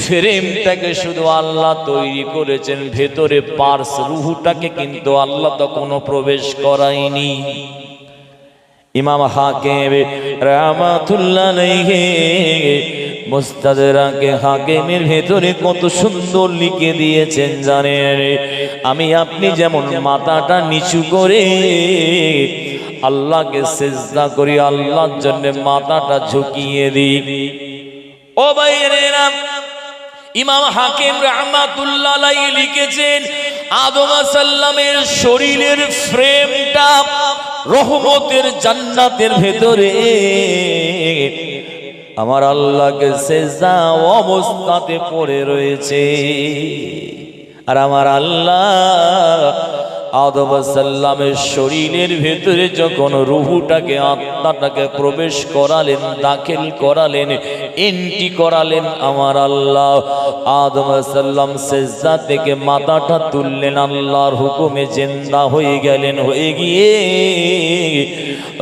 ফ্রেমটাকে শুধু আল্লাহ তৈরি করেছেন, ভেতরে পার্স রূহটাকে কিন্তু আল্লাহ তখনও প্রবেশ করায়নি। ইমাম হাকিম রাহমাতুল্লাহ আলাইহি মুস্তাদরাকে হাকিমের ভেতরে কত সুন্দর লিখে দিয়েছেন জানেন? আমি আপনি যেমন মাথাটা নিচু করে আল্লাহকে সিজদা করি, আল্লাহর জন্য মাথাটা ঝুঁকিয়ে দিই। ও ভাইয়েরা, ইমাম হাকিম রাহমাতুল্লাহ আলাইহি লিখেছেন, আদম আলাইহিস সালামের শরীরের ফ্রেমটা রহমতের জান্নাতের ভেতরে আমার আল্লাহকে সেজদা অবস্থাতে পড়ে রয়েছে। আর আমার আল্লাহ আদম আলাইহিস সালামের শরীরের ভেতরে যখন রূহটাকে আত্মাটাকে প্রবেশ করালেন, দাখিল করালেন, এন্ট্রি করালেন, আমার আল্লাহ আদম আলাইহিস সালাম সেজদা থেকে মাথাটা তুললেন, আল্লাহর হুকুমে জিন্দা হয়ে গেলেন। হয়ে গিয়ে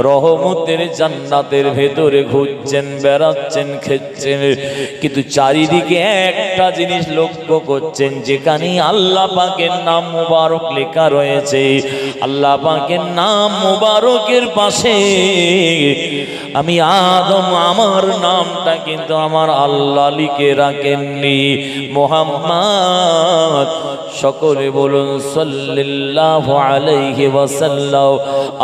রহমতের জান্নাতের ভেতরে ঘুরছেন, বেড়াচ্ছেন, খেচ্ছেন। কিন্তু চারিদিকে একটা জিনিস লক্ষ্য করছেন, যেখানে আল্লাহ পাকের নাম মুবারক লেখা রয়েছে, আল্লাহ পাকের নাম মুবারকের পাশে আমি আদম আমার নামটা কিন্তু আমার আল্লাহ লিখে রাখেননি, মুহাম্মদ। সকলে বলুন সাল্লাল্লাহু আলাইহি ওয়াসাল্লাম।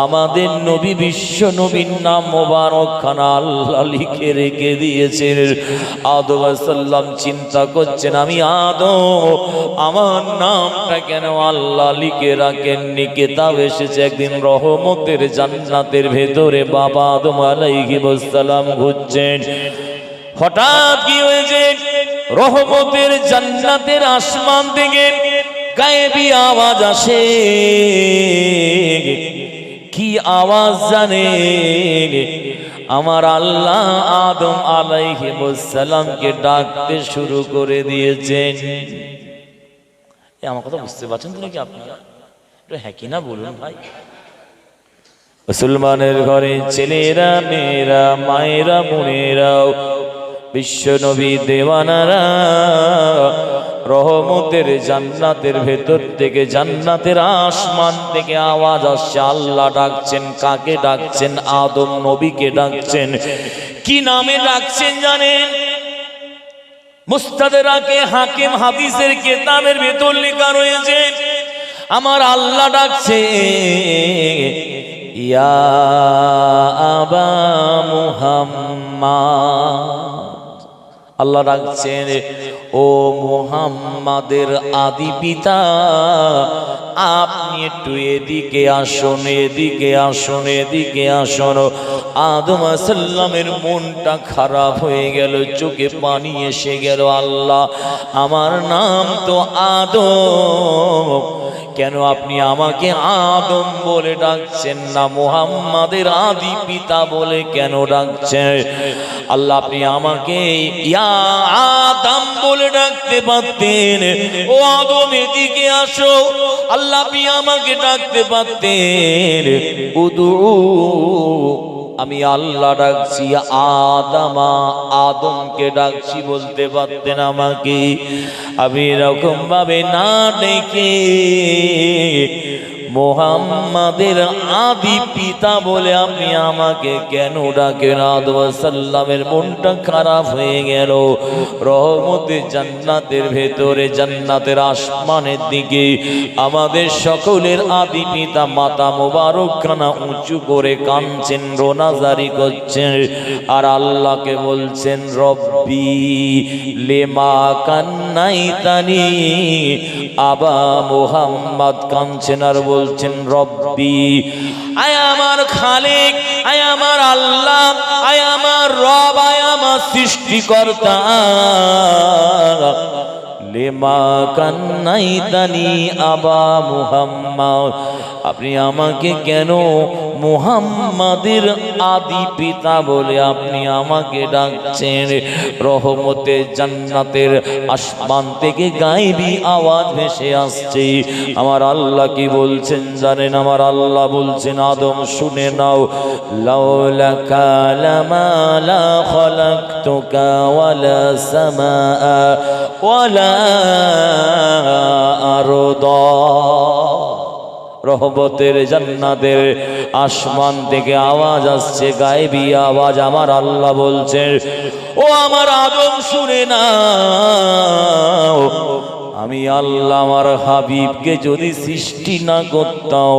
আমাদের নবী, বিশ্ব নবীর নাম মোবারক খানা আল্লাহ লিখে রেখে দিয়েছেন। আদম আলাইহিস সালাম চিন্তা করছেন, আমি আদম আমার নামটা কেন আল্লাহ লিখে রাখেননি? কিতাব এসেছে একদিন রহমতের জান্নাতের ভেতরে বাবা আদম আলাইহিস সালাম ঘুরছেন। হঠাৎ কি হয়েছে? রহমতের জান্নাতের আসমান থেকে গায়েবী আওয়াজ আসে। কি আওয়াজ জানেন? আমার আল্লাহ আদম আলাইহিস সালামকে ডাকতে শুরু করে দিয়েছেন। আমার কথা বুঝতে পারছেন তো নাকি আপনারা? হ্যাঁ কি না বলুন ভাই। মুসলমানের ঘরে ছেলেরা, মেয়েরা, মায়েরা, বোনেরাও, বিশ্ব নবী দেওয়ানারা রহমতের জান্নাতের ভেতর থেকে, জান্নাতের আসমান থেকে আওয়াজ আসছে। আল্লাহ ডাকছেন। কাকে ডাকছেন? আদম নবীকে ডাকছেন। কি নামে ডাকছেন জানেন? মুস্তাদরাকে হাকিম হাদিসের কিতাবের ভেতর লেখা রয়েছে, আমার আল্লাহ ডাকছে, ইয়া আবা মুহাম্মদ। আল্লাহ ডাকছেন, ও মুহাম্মাদের আদি পিতা, আপনি একটু এদিকে আসুন, এদিকে আসুন, এদিকে আসুন। আদম আলাইহিস সালামের মনটা খারাপ হয়ে গেল, চোখে পানি এসে গেল। আল্লাহ, আমার নাম তো আদম, কেন আপনি আমাকে আদম বলে ডাকছেন না, মুহাম্মাদের আদি পিতা বলে কেন ডাকছেন? আল্লাহ, আপনি আমাকে ইয়া আদম বলে ডাকতে পারতেন। ও আদম এদিকে আসো। আল্লাহ, আপনি আমাকে ডাকতে পারতেন, উদু, আমি আল্লাহ ডাকছি, আদামা, আদমকে ডাকছি বলতে পারতেন আমাকে। আমি এরকম ভাবে না ডেকে মুহাম্মাদের আদি পিতা বলে আপনি আমাকে কেন ডাকেন? আদম সাল্লামের মনটা খারাপ হয়ে গেল। রহমতের জান্নাতের ভেতরে, জান্নাতের আসমানের দিকে আমাদের সকলের আদি পিতা মাতা মোবারক খানা উঁচু করে কাঁদছেন, রোনাজারি করছেন, আর আল্লাহকে বলছেন, রব্বি লেমা কান্নাইতানি। আবা মুহাম্মদ কাঁদছেন আর বলছেন, রব্বি, আয় আমার খালিক, আয় আমার আল্লাহ, আয় আমার রব, আয় আমার সৃষ্টিকর্তা, লেমা কান্নাইতানি আবা মুহাম্মদ, আপনি আমাকে কেন মুহাম্মাদের আদি পিতা বলে আপনি আমাকে ডাকছেন? রহমতে জান্নাতের আসমান থেকে গায়েবী আওয়াজ ভেসে আসছে। আমার আল্লাহ কি বলছেন জানেন? আমার আল্লাহ বলছেন, আদম শুনে নাও, লাউলাকা লামা লা খালাকতুকা ওয়ালা সামাআ ওয়ালা আরদা। রহমতের জান্নাতের আসমান থেকে আওয়াজ আসছে, গায়েবী আওয়াজ। আমার আল্লাহ বলছেন, ও আমার আদম শুনে নাও, আমি আল্লাহ আমার হাবিবকে যদি সৃষ্টি না করতাম,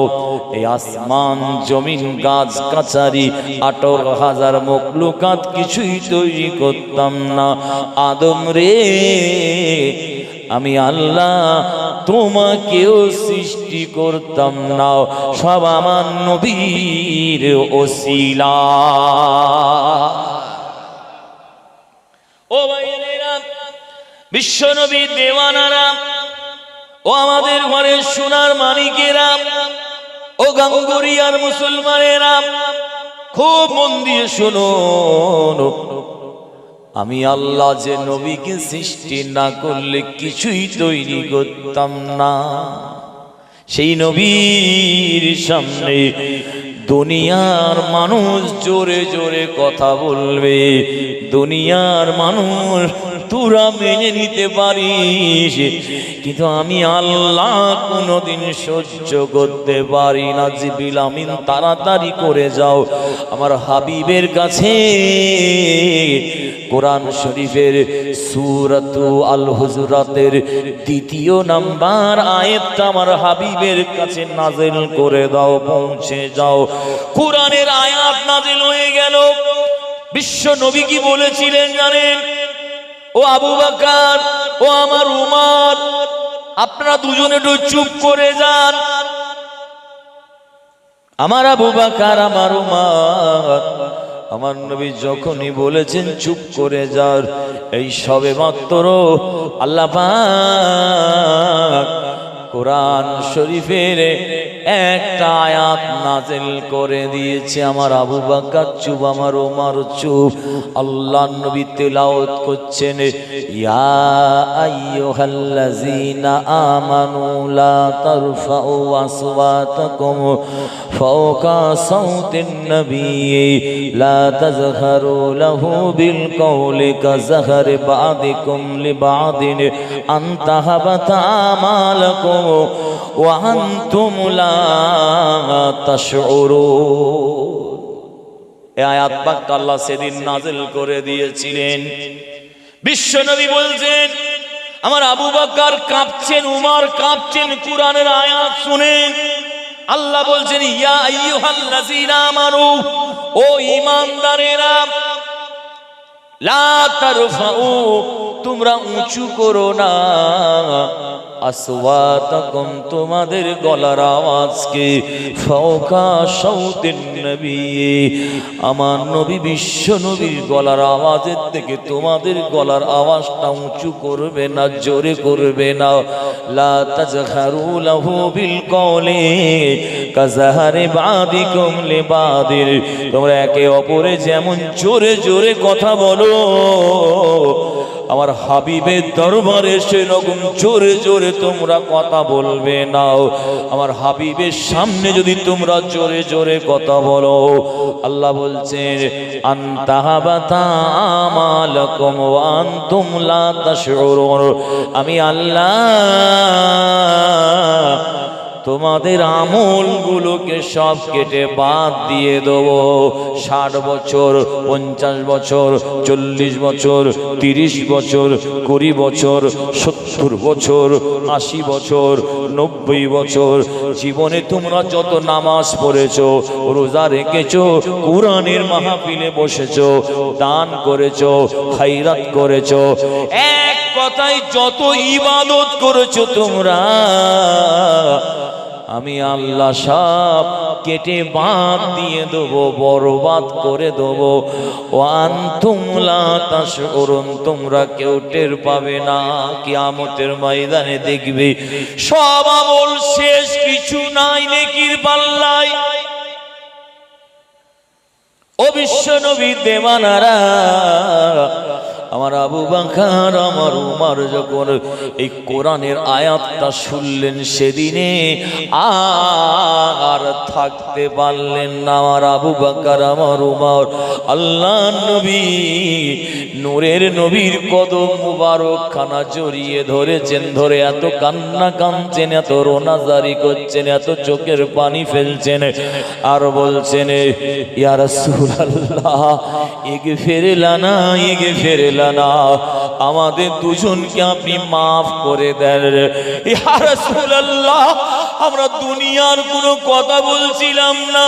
এই আসমান জমিন গাছ গাছারি 18,000 মখলুকাত কিছুই তৈরি করতাম না। আদম রে, আমি আল্লাহ তোমাকেও সৃষ্টি করতাম না, সব আমার নবীর ওসিলা। ও ভাইয়েরা, বিশ্ব নবীর দেওয়ানারা, ও আমাদের ঘরের সোনার মানিকেরা, ও গাঙ্গুরিয়ার মুসলমানেরা, খুব মন দিয়ে শুনুন। আমি আল্লাহ যে নবীকে সৃষ্টি না করলে কিছুই তৈরি করতাম না। সেই নবীর সামনে দুনিয়ার মানুষ জোরে জোরে কথা বলবে, দুনিয়ার মানুষ তোরা মেনে নিতে পারিস, কিন্তু আমি আল্লাহ কোনোদিন সহ্য করতে পারি না। জিবরিল আমিন তাড়াতাড়ি করে যাও আমার হাবিবের কাছে। কোরআন শরীফের সূরাতু আল হুজুরাতের ২য় নাম্বার আয়াতটা আমার হাবিবের কাছে নাযিল করে দাও, পৌঁছে যাও। কোরআনের আয়াত নাযিল হয়ে গেল। বিশ্ব নবী কি বলেছিলেন জানেন? ও আবু বকর, ও আমার উমর, আপনারা দুজনে একটু চুপ করে যান। আমার আবু বকর, আমার উমর, আমার নবী যখনই বলেছেন চুপ করে যান, এই সবে মাত্র আল্লাহ পাক কোরআন শরীফের একটা আয়াত নাযিল করে দিয়েছে। আমার আবু বকর চুপ, আমার ওমর চুপ। আল্লাহর নবী তেলাওয়াত করছেন, ইয়া আইয়ুহাল্লাযীনা আমানু লা তারফাউ আসওয়াতাকুম ফাওকা সাওতিন নবী লা তাজহারু লাহু বিল কওলি কাযহারি বা'দিকুম লিবা'দিন আন তাহাবাতা আমালাকুম ওয়া আনতুম লা তাশউরুন। এই আয়াত পাক আল্লাহ সেদিন নাযিল করে দিয়েছিলেন। বিশ্ব নবী বলছেন, আমার আবু বকর কাঁপছেন, উমর কাঁপছেন কোরআনের আয়াত শুনে। আল্লাহ বলছেন, ইয়া আইয়ুহাল্লাযীনা আমানু, ও ঈমানদারেরা, লা তারফাউ, তোমরা উঁচু করো না, আসওয়াতাকুম, তোমাদের গলার আওয়াজকে, ফাওকা সাউতিন নবী, আমার নবী বিশ্ব নবীর গলার আওয়াজের থেকে তোমাদের গলার আওয়াজটা উঁচু করবে না, জোরে করবে না। লা তাজহারু লাহু বিল কওলি কাযহারি বা'দিকুম লিবা'দিন, তোমরা একে অপরে যেমন জোরে জোরে কথা বলো, আমার হাবিবের দরবারে সেরকম জোরে জোরে তোমরা কথা বলবে না। আমার হাবিবের সামনে যদি তোমরা জোরে জোরে কথা বলো, আল্লাহ বলছেন, আনতাহাবাতা আমালাকুম ওয়া আনতুম লা তাশউরুন, আমি আল্লাহ তোমাদের আমলগুলোকে সব কেটে বাদ দিয়ে দেবো। ৬০ বছর, ৫০ বছর, ৪০ বছর, ৩০ বছর, ২০ বছর, ৭০ বছর, ৮০ বছর, ৯০ বছর, জীবনে তোমরা যত নামাজ পড়েছো, রোজা রেখেছো, কোরআনের মাহফিলে বসেছো, দান করেছো, খায়রাত করেছো, এক কথায় যত ইবাদত করেছো তোমরা, আমি আল্লাহ সব কেটে বাদ দিয়ে দেবো, বরবাদ করে দেবো। ওয়া আনতুম লা তাশউরুন, তোমরা কেউ টের পাবে না। কিয়ামতের ময়দানে দেখবে সব আমল শেষ, কিছু নাই নেকির পাল্লায়। ও বিশ্ব নবী দেওয়ানারা, আমার আবু বকর, আমার উমর যখন এই কোরআনের আয়াতটা শুনলেন, সেদিনে আর থাকতে পারলেন না। আমার আবু বকর, আমার উমর আল্লাহ নবী নূরের নবীর কদম মুবারক খানা জড়িয়ে ধরেছেন, ধরে এত কান্না কাঁদছেন, এত রোনাজারি করছেন, এত চোখের পানি ফেলছেন, আর বলছেন, ইয়া রাসূলুল্লাহ ইগফির লানা, ইগফির লানা, আমাদের দুজনকে আপনি মাফ করে দেন। ইয়া রাসূলুল্লাহ, আমরা দুনিয়ার কোনো কথা বলছিলাম না,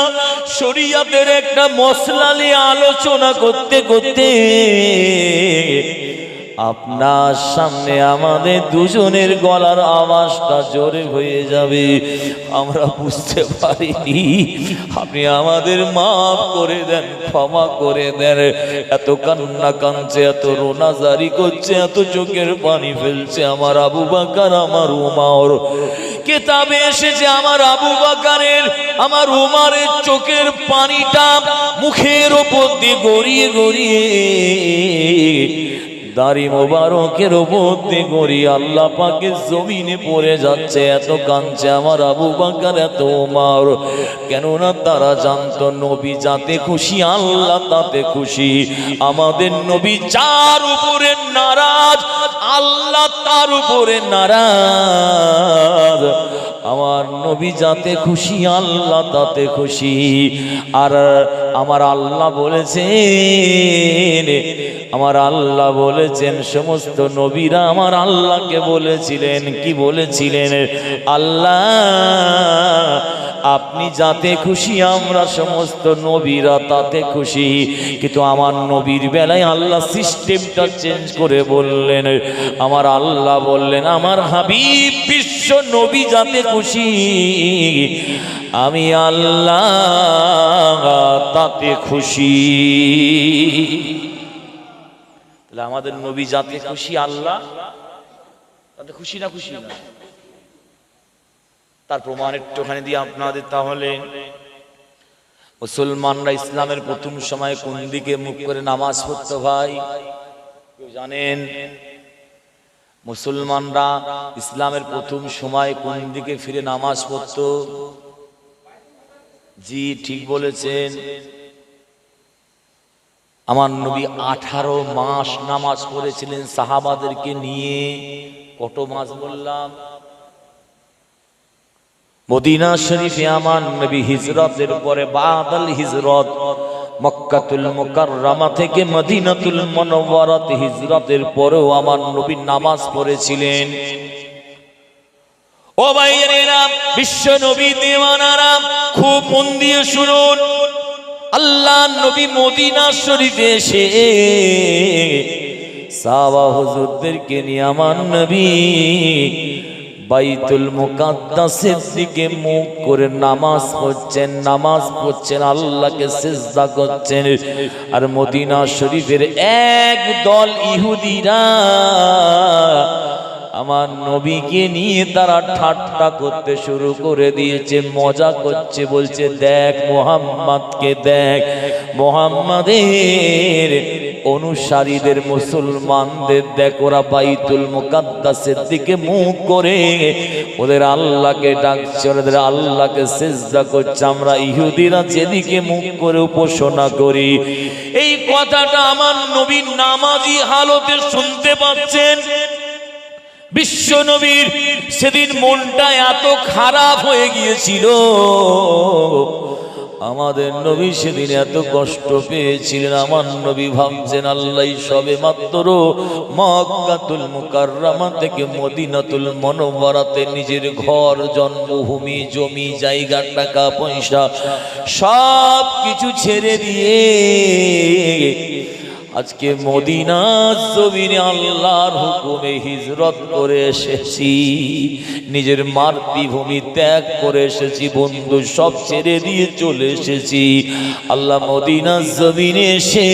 শরীয়তের একটা মসলা নিয়ে আলোচনা করতে করতে আপনার সামনে আমাদের দুজনের গলার আওয়াজটা জোরে হয়ে যাবে, আমরা বুঝতে পারিনি। আপনি আমাদের মাফ করে দেন, ক্ষমা করে দেন। এত কান্না কাঁদছে, এত রোনাজারি করছে, এত চোখের পানি ফেলছে আমার আবু বকর, আমার উমর। কিতাবে এসেছে আমার আবু বকরের, আমার উমরের চোখের পানিটা মুখের ওপর দিয়ে গড়িয়ে গড়িয়ে দাড়ি মোবারকের ওপর দিয়ে গড়িয়ে আল্লাহ পাকের জমিনে পড়ে যাচ্ছে। এত কাঁদছে আমার আবু বকর, এত উমর। কেননা তারা জানতো নবী যাতে খুশি আল্লাহ তাতে খুশি। আমাদের নবী যার উপরে নারাজ আল্লাহ তার উপরে নারাজ। আমার নবী যাতে খুশি আল্লাহ তাতে খুশি। আর আমার আল্লাহ বলেছেন, আমার আল্লাহ বলেছেন, সমস্ত নবীরা আমার আল্লাহকে বলেছিলেন, কি বলেছিলেন? আল্লাহ আপনি যাতে খুশি আমরা সমস্ত নবীরা তাতে খুশি। কিন্তু আমার নবীর বেলায় আল্লাহ সিস্টেমটা চেঞ্জ করে বললেন, আমার আল্লাহ বললেন আমার হাবিব বিশ্ব নবী যাতে খুশি আমি আল্লাহ তাতে খুশি। তাহলে আমাদের নবী যাতে খুশি আল্লাহ তাতে খুশি না খুশি না? তার প্রমাণ একটুখানি দিয়ে আপনাদের, তাহলে মুসলমানরা ইসলামের প্রথম সময় কোন দিকে মুখ করে নামাজ পড়তো ভাই কেউ জানেন? মুসলমানরা ইসলামের প্রথম সময় কোন দিকে ফিরে নামাজ পড়তো? জি ঠিক বলেছেন। আমার নবী 18 মাস নামাজ পড়েছিলেন সাহাবাদেরকে নিয়ে। কত মাস বললাম? মদিনা শরীফে আমার নবী হিজরতের পরে বাদাল হিজরত মক্কাতুল মুকাররমা থেকে মদিনাতুল মুনাওয়ারাতে হিজরতের পরেও আমার নবী নামাজ পড়েছিলেন। ও ভাইয়েরা, বিশ্ব নবী দেওয়ানারা খুব মন দিয়ে শুনুন। আল্লাহ নবী মদিনা শরীফে এসে সাহাবা হুজুরদেরকে নিয়ে আমার নবী বাইতুল মুকাদ্দাসের দিকে মুখ করে নামাজ পড়ছেন, নামাজ পড়ছেন, আল্লাহকে সিজদা করছেন। আর মদিনা শরীফের এক দল ইহুদিরা আমার নবীকে নিয়ে তারা ঠাট্টা করতে শুরু করে দিয়েছে, মজা করছে, বলছে দেখ মুহাম্মদকে দেখ, মুহাম্মাদের অনুসারীদের মুসলমানদের দেখ, ওরা বাইতুল মুকাদ্দাসের দিকে মুখ করে ওদের আল্লাহকে ডাকছে, ওদের আল্লাহকে সিজদা করছে। আমরা ইহুদিরা যেদিকে মুখ করে উপাসনা করি। এই কথাটা আমার নবী নামাজি হালতে শুনতে পাচ্ছেন। বিশ্ব নবীর সেদিন মনটা এত খারাপ হয়ে গিয়েছিল, আমাদের নবী সেদিন এত কষ্ট পেয়েছিলেন। আমার নবী ভাবছেন আল্লাহ সবে মাত্র মক্কাতুল মুকাররমা থেকে মদিনাতুল মুনাওয়ারাতে নিজের ঘর, জন্মভূমি, জমি জায়গা, টাকা পয়সা সব কিছু ছেড়ে দিয়ে আজকে মদিনার জমিনে আল্লাহর হুকুমে হিজরত করে এসেছি, নিজের মাতৃভূমি ত্যাগ করে এসেছি, বন্ধু সব ছেড়ে দিয়ে চলে এসেছি। আল্লাহ মদিনার জমিনে এসে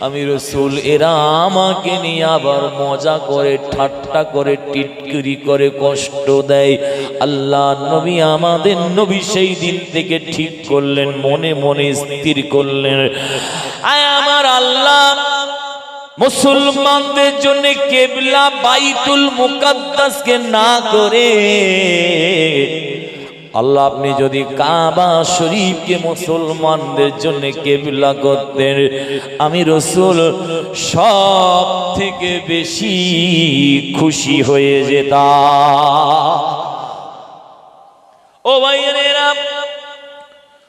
আমি রসুল এরা আমাকে নিয়ে আবার মজা করে, ঠাট্টা করে, টিটকিরি করে কষ্ট দেয়। আল্লাহ নবী, আমাদের নবী সেই দিন থেকে ঠিক করলেন, মনে মনে স্থির করলেন, আয় আমার আল্লাহ মুসলমানদের জন্য কিবলা বাইতুল মুকাদ্দাসকে না করে আল্লাহ আপনি যদি কাবা শরীফকে মুসলমানদের জন্য কিবলা করতেন, আমি রসুল সব থেকে বেশি খুশি হয়ে যেতাম। ও ভাইয়েরা,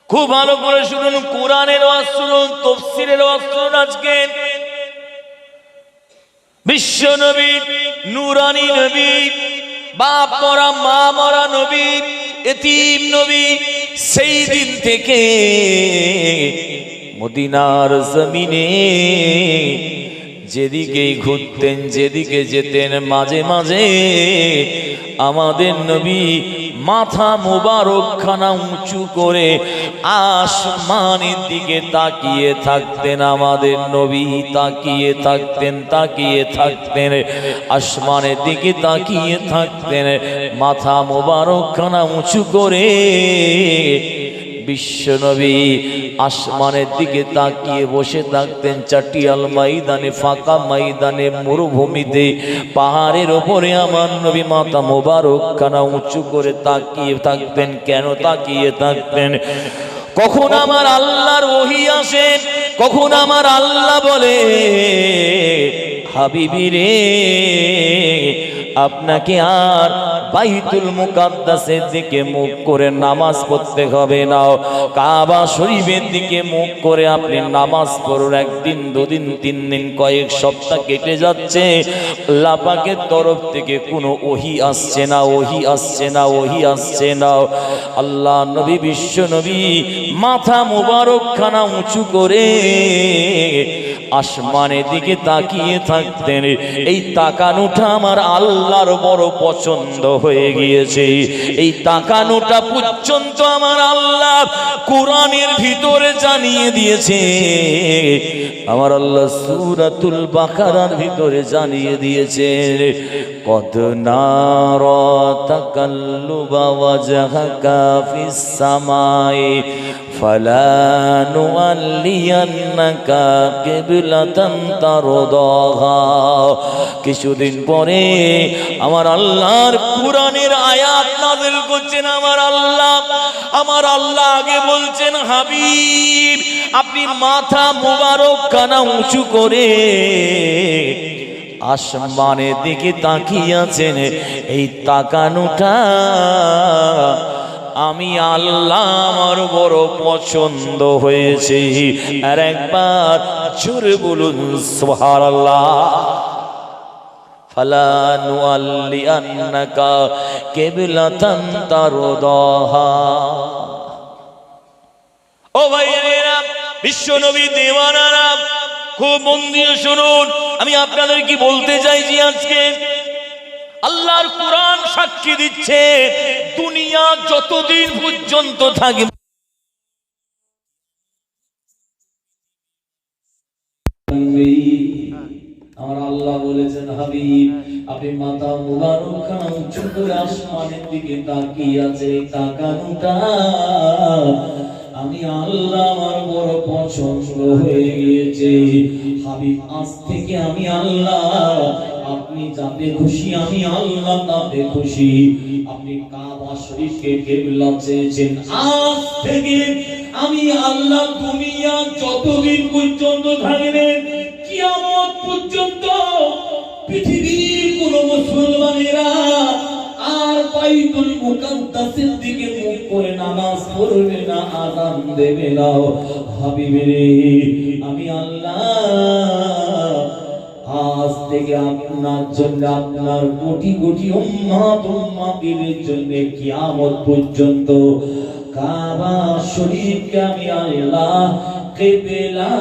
খুব ভালো করে শুনুন, কোরআনের ওয়াজ শুনুন, তাফসীরের ওয়াজ শুনুন। আজকে বিশ্ব নবী, নূরানী নবী, বাপ মরা মা মরা নবী, এতিম নবী, সেই দিন থেকে মদিনার জমিনে যেদিকেই ঘুরতেন, যেদিকে যেতেন, মাঝে মাঝে আমাদের নবী মাথা মোবারক খানা উঁচু করে আসমানের দিকে তাকিয়ে থাকতেন। আমাদের নবী তাকিয়ে থাকতেন, তাকিয়ে থাকতেন, আসমানের দিকে তাকিয়ে থাকতেন, মাথা মোবারক খানা উঁচু করে বিশ্বনবী আসমানের দিকে তাকিয়ে বসে থাকতেন। চাটিয়াল ময়দানে, ফাঁকা ময়দানে, মরুভূমিতে, পাহাড়ের ওপরে আমার নবী মাথা মোবারক খানা উঁচু করে তাকিয়ে থাকতেন। কেন তাকিয়ে থাকতেন? কখন আমার আল্লাহর ওহী আসে, কখন আমার আল্লাহ বলে, হাবিবি রে, আপনাকে আর বাইতুল মুকাদ্দাসের দিকে মুখ করে নামাজ পড়তে হবে না, কাবা শরীফের দিকে মুখ করে আপনি নামাজ পড়ুন। একদিন, দুদিন, 3 দিন, কয়েক সপ্তাহ কেটে যাচ্ছে, আল্লাহ পাকের তরফ থেকে কোনো ওহী আসছে না, ওহী আসছে না, ওহী আসছে না। আল্লাহ নবী, বিশ্ব নবী মাথা মুবারক খানা উঁচু করে আসমানের দিকে তাকিয়ে থাকতেন। এই তাকানোটা আমার আল্লাহর বড় পছন্দ হয়ে গিয়েছে। এই তাকানোটা পর্যন্ত আমার আল্লাহ কোরআনের ভিতরে জানিয়ে দিয়েছে। আমার আল্লাহ সূরাতুল বাকারার ভিতরে জানিয়ে দিয়েছে, কদ নারা তাকাল্লুবা ওয়াজহাকা ফিস সামাই ফালানুয়াল্লিয়ান্নাকা কিবলাতান তারদাহা। কিছুদিন পরে আমার আল্লাহর কোরআনের আয়াত নাযিল করছেন। আমার আল্লাহ আগে বলছেন, হাবিব আপনি মাথা মোবারক কানা উঁচু করে আসমানের দিকে তাকিয়ে আছেন। এই তাকানোটা আমি আল্লাহ আমার বড় পছন্দ হয়েছে। আর একবার জোরে বলুন সুবহানাল্লাহ। ফালানুয়াল্লিয়ান্নাকা কিবলাতান তারদাহা। ও ভাইয়েরা, বিশ্ব নবী দেওয়ানারা, খুব মন দিয়ে শুনুন। আমি আপনাদের কি বলতে চাইছি আজকে, আল্লাহর কোরআন সাক্ষী দিচ্ছে, দুনিয়া যতদিন পর্যন্ত থাকবে, আমার আল্লাহ বলেছেন, হাবিব আপনি মাথা মুবারক খানা উঁচু করে আসমানের দিকে তাকিয়ে আছে। তাকানোটা আমি আল্লাহ আমার বড় পছন্দ হয়ে গিয়েছে। হাবিব আজ থেকে আমি আল্লাহ, আপনি যাতে খুশি আমি আল্লাহ তাতে খুশি। আপনি কাবা শরীফকে কিবলা চেয়েছেন, আজ থেকে আমি আল্লাহ দুনিয়া যতদিন পর্যন্ত থাকবেন, কিয়ামত পর্যন্ত পৃথিবীর কোন মুসলমানেরা আর বাইতুল মুকাদ্দাসের দিকে মুখ করে নামাজ পড়বে না, আযান দেবে না। হাবিবে রে, আমি আল্লাহ আজ থেকে আপনার জন্য, আপনার কোটি কোটি উম্মত উম্মতের জন্য কিয়ামত পর্যন্ত কাবা শরীফকে আমি আল্লাহ কিবলা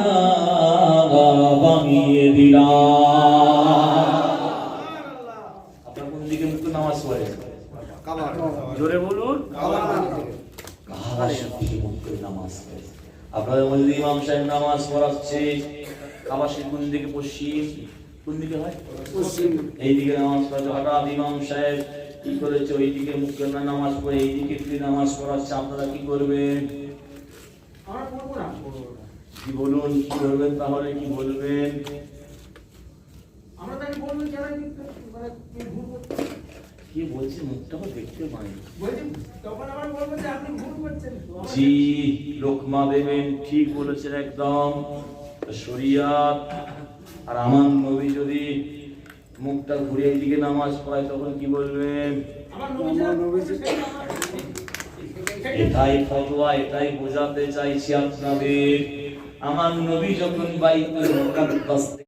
বানিয়ে দিলাম। আপনার কোন দিকে মুখ নামাজ পড়ে? কাবা। জোরে বলুন, কাবা শরীফে মুখ করে নামাজ পড়ে। আপনাদের মধ্যে ইমাম সাহেব নামাজ পড়াচ্ছে, কাবা শরীফ কোন দিকে? পশ্চিম। কোন দিকে হয়? পশ্চিম। এই দিকে নামাজ পড়াচ্ছে। হঠাৎ ইমাম সাহেব কি করেছে, ওই দিকে মুখ করে নামাজ পড়ে এই দিকে ফিরে নামাজ পড়াচ্ছে। আপনারা কি করবেন? আমরা পড়বো না। কি বলুন, কি করবেন? তাহলে কি বলবেন? আমরা তাকে বলবো যারা কি বলছি, মুখটা দেখতে পাই, তখন আমরা বলবো যে আপনি ভুল করছেন। জি, লোকমা দেবেন, ঠিক বলেছেন একদম, শরিয়াত। আর আমার নবী যদি মুখটা ঘুরে এইদিকে নামাজ পড়ায় তখন কি বলবেন? এটাই ফতোয়া, এটাই বোঝাতে চাইছি আপনাদের। আমার নবী যখন বাইতুল মুকাদ্দাস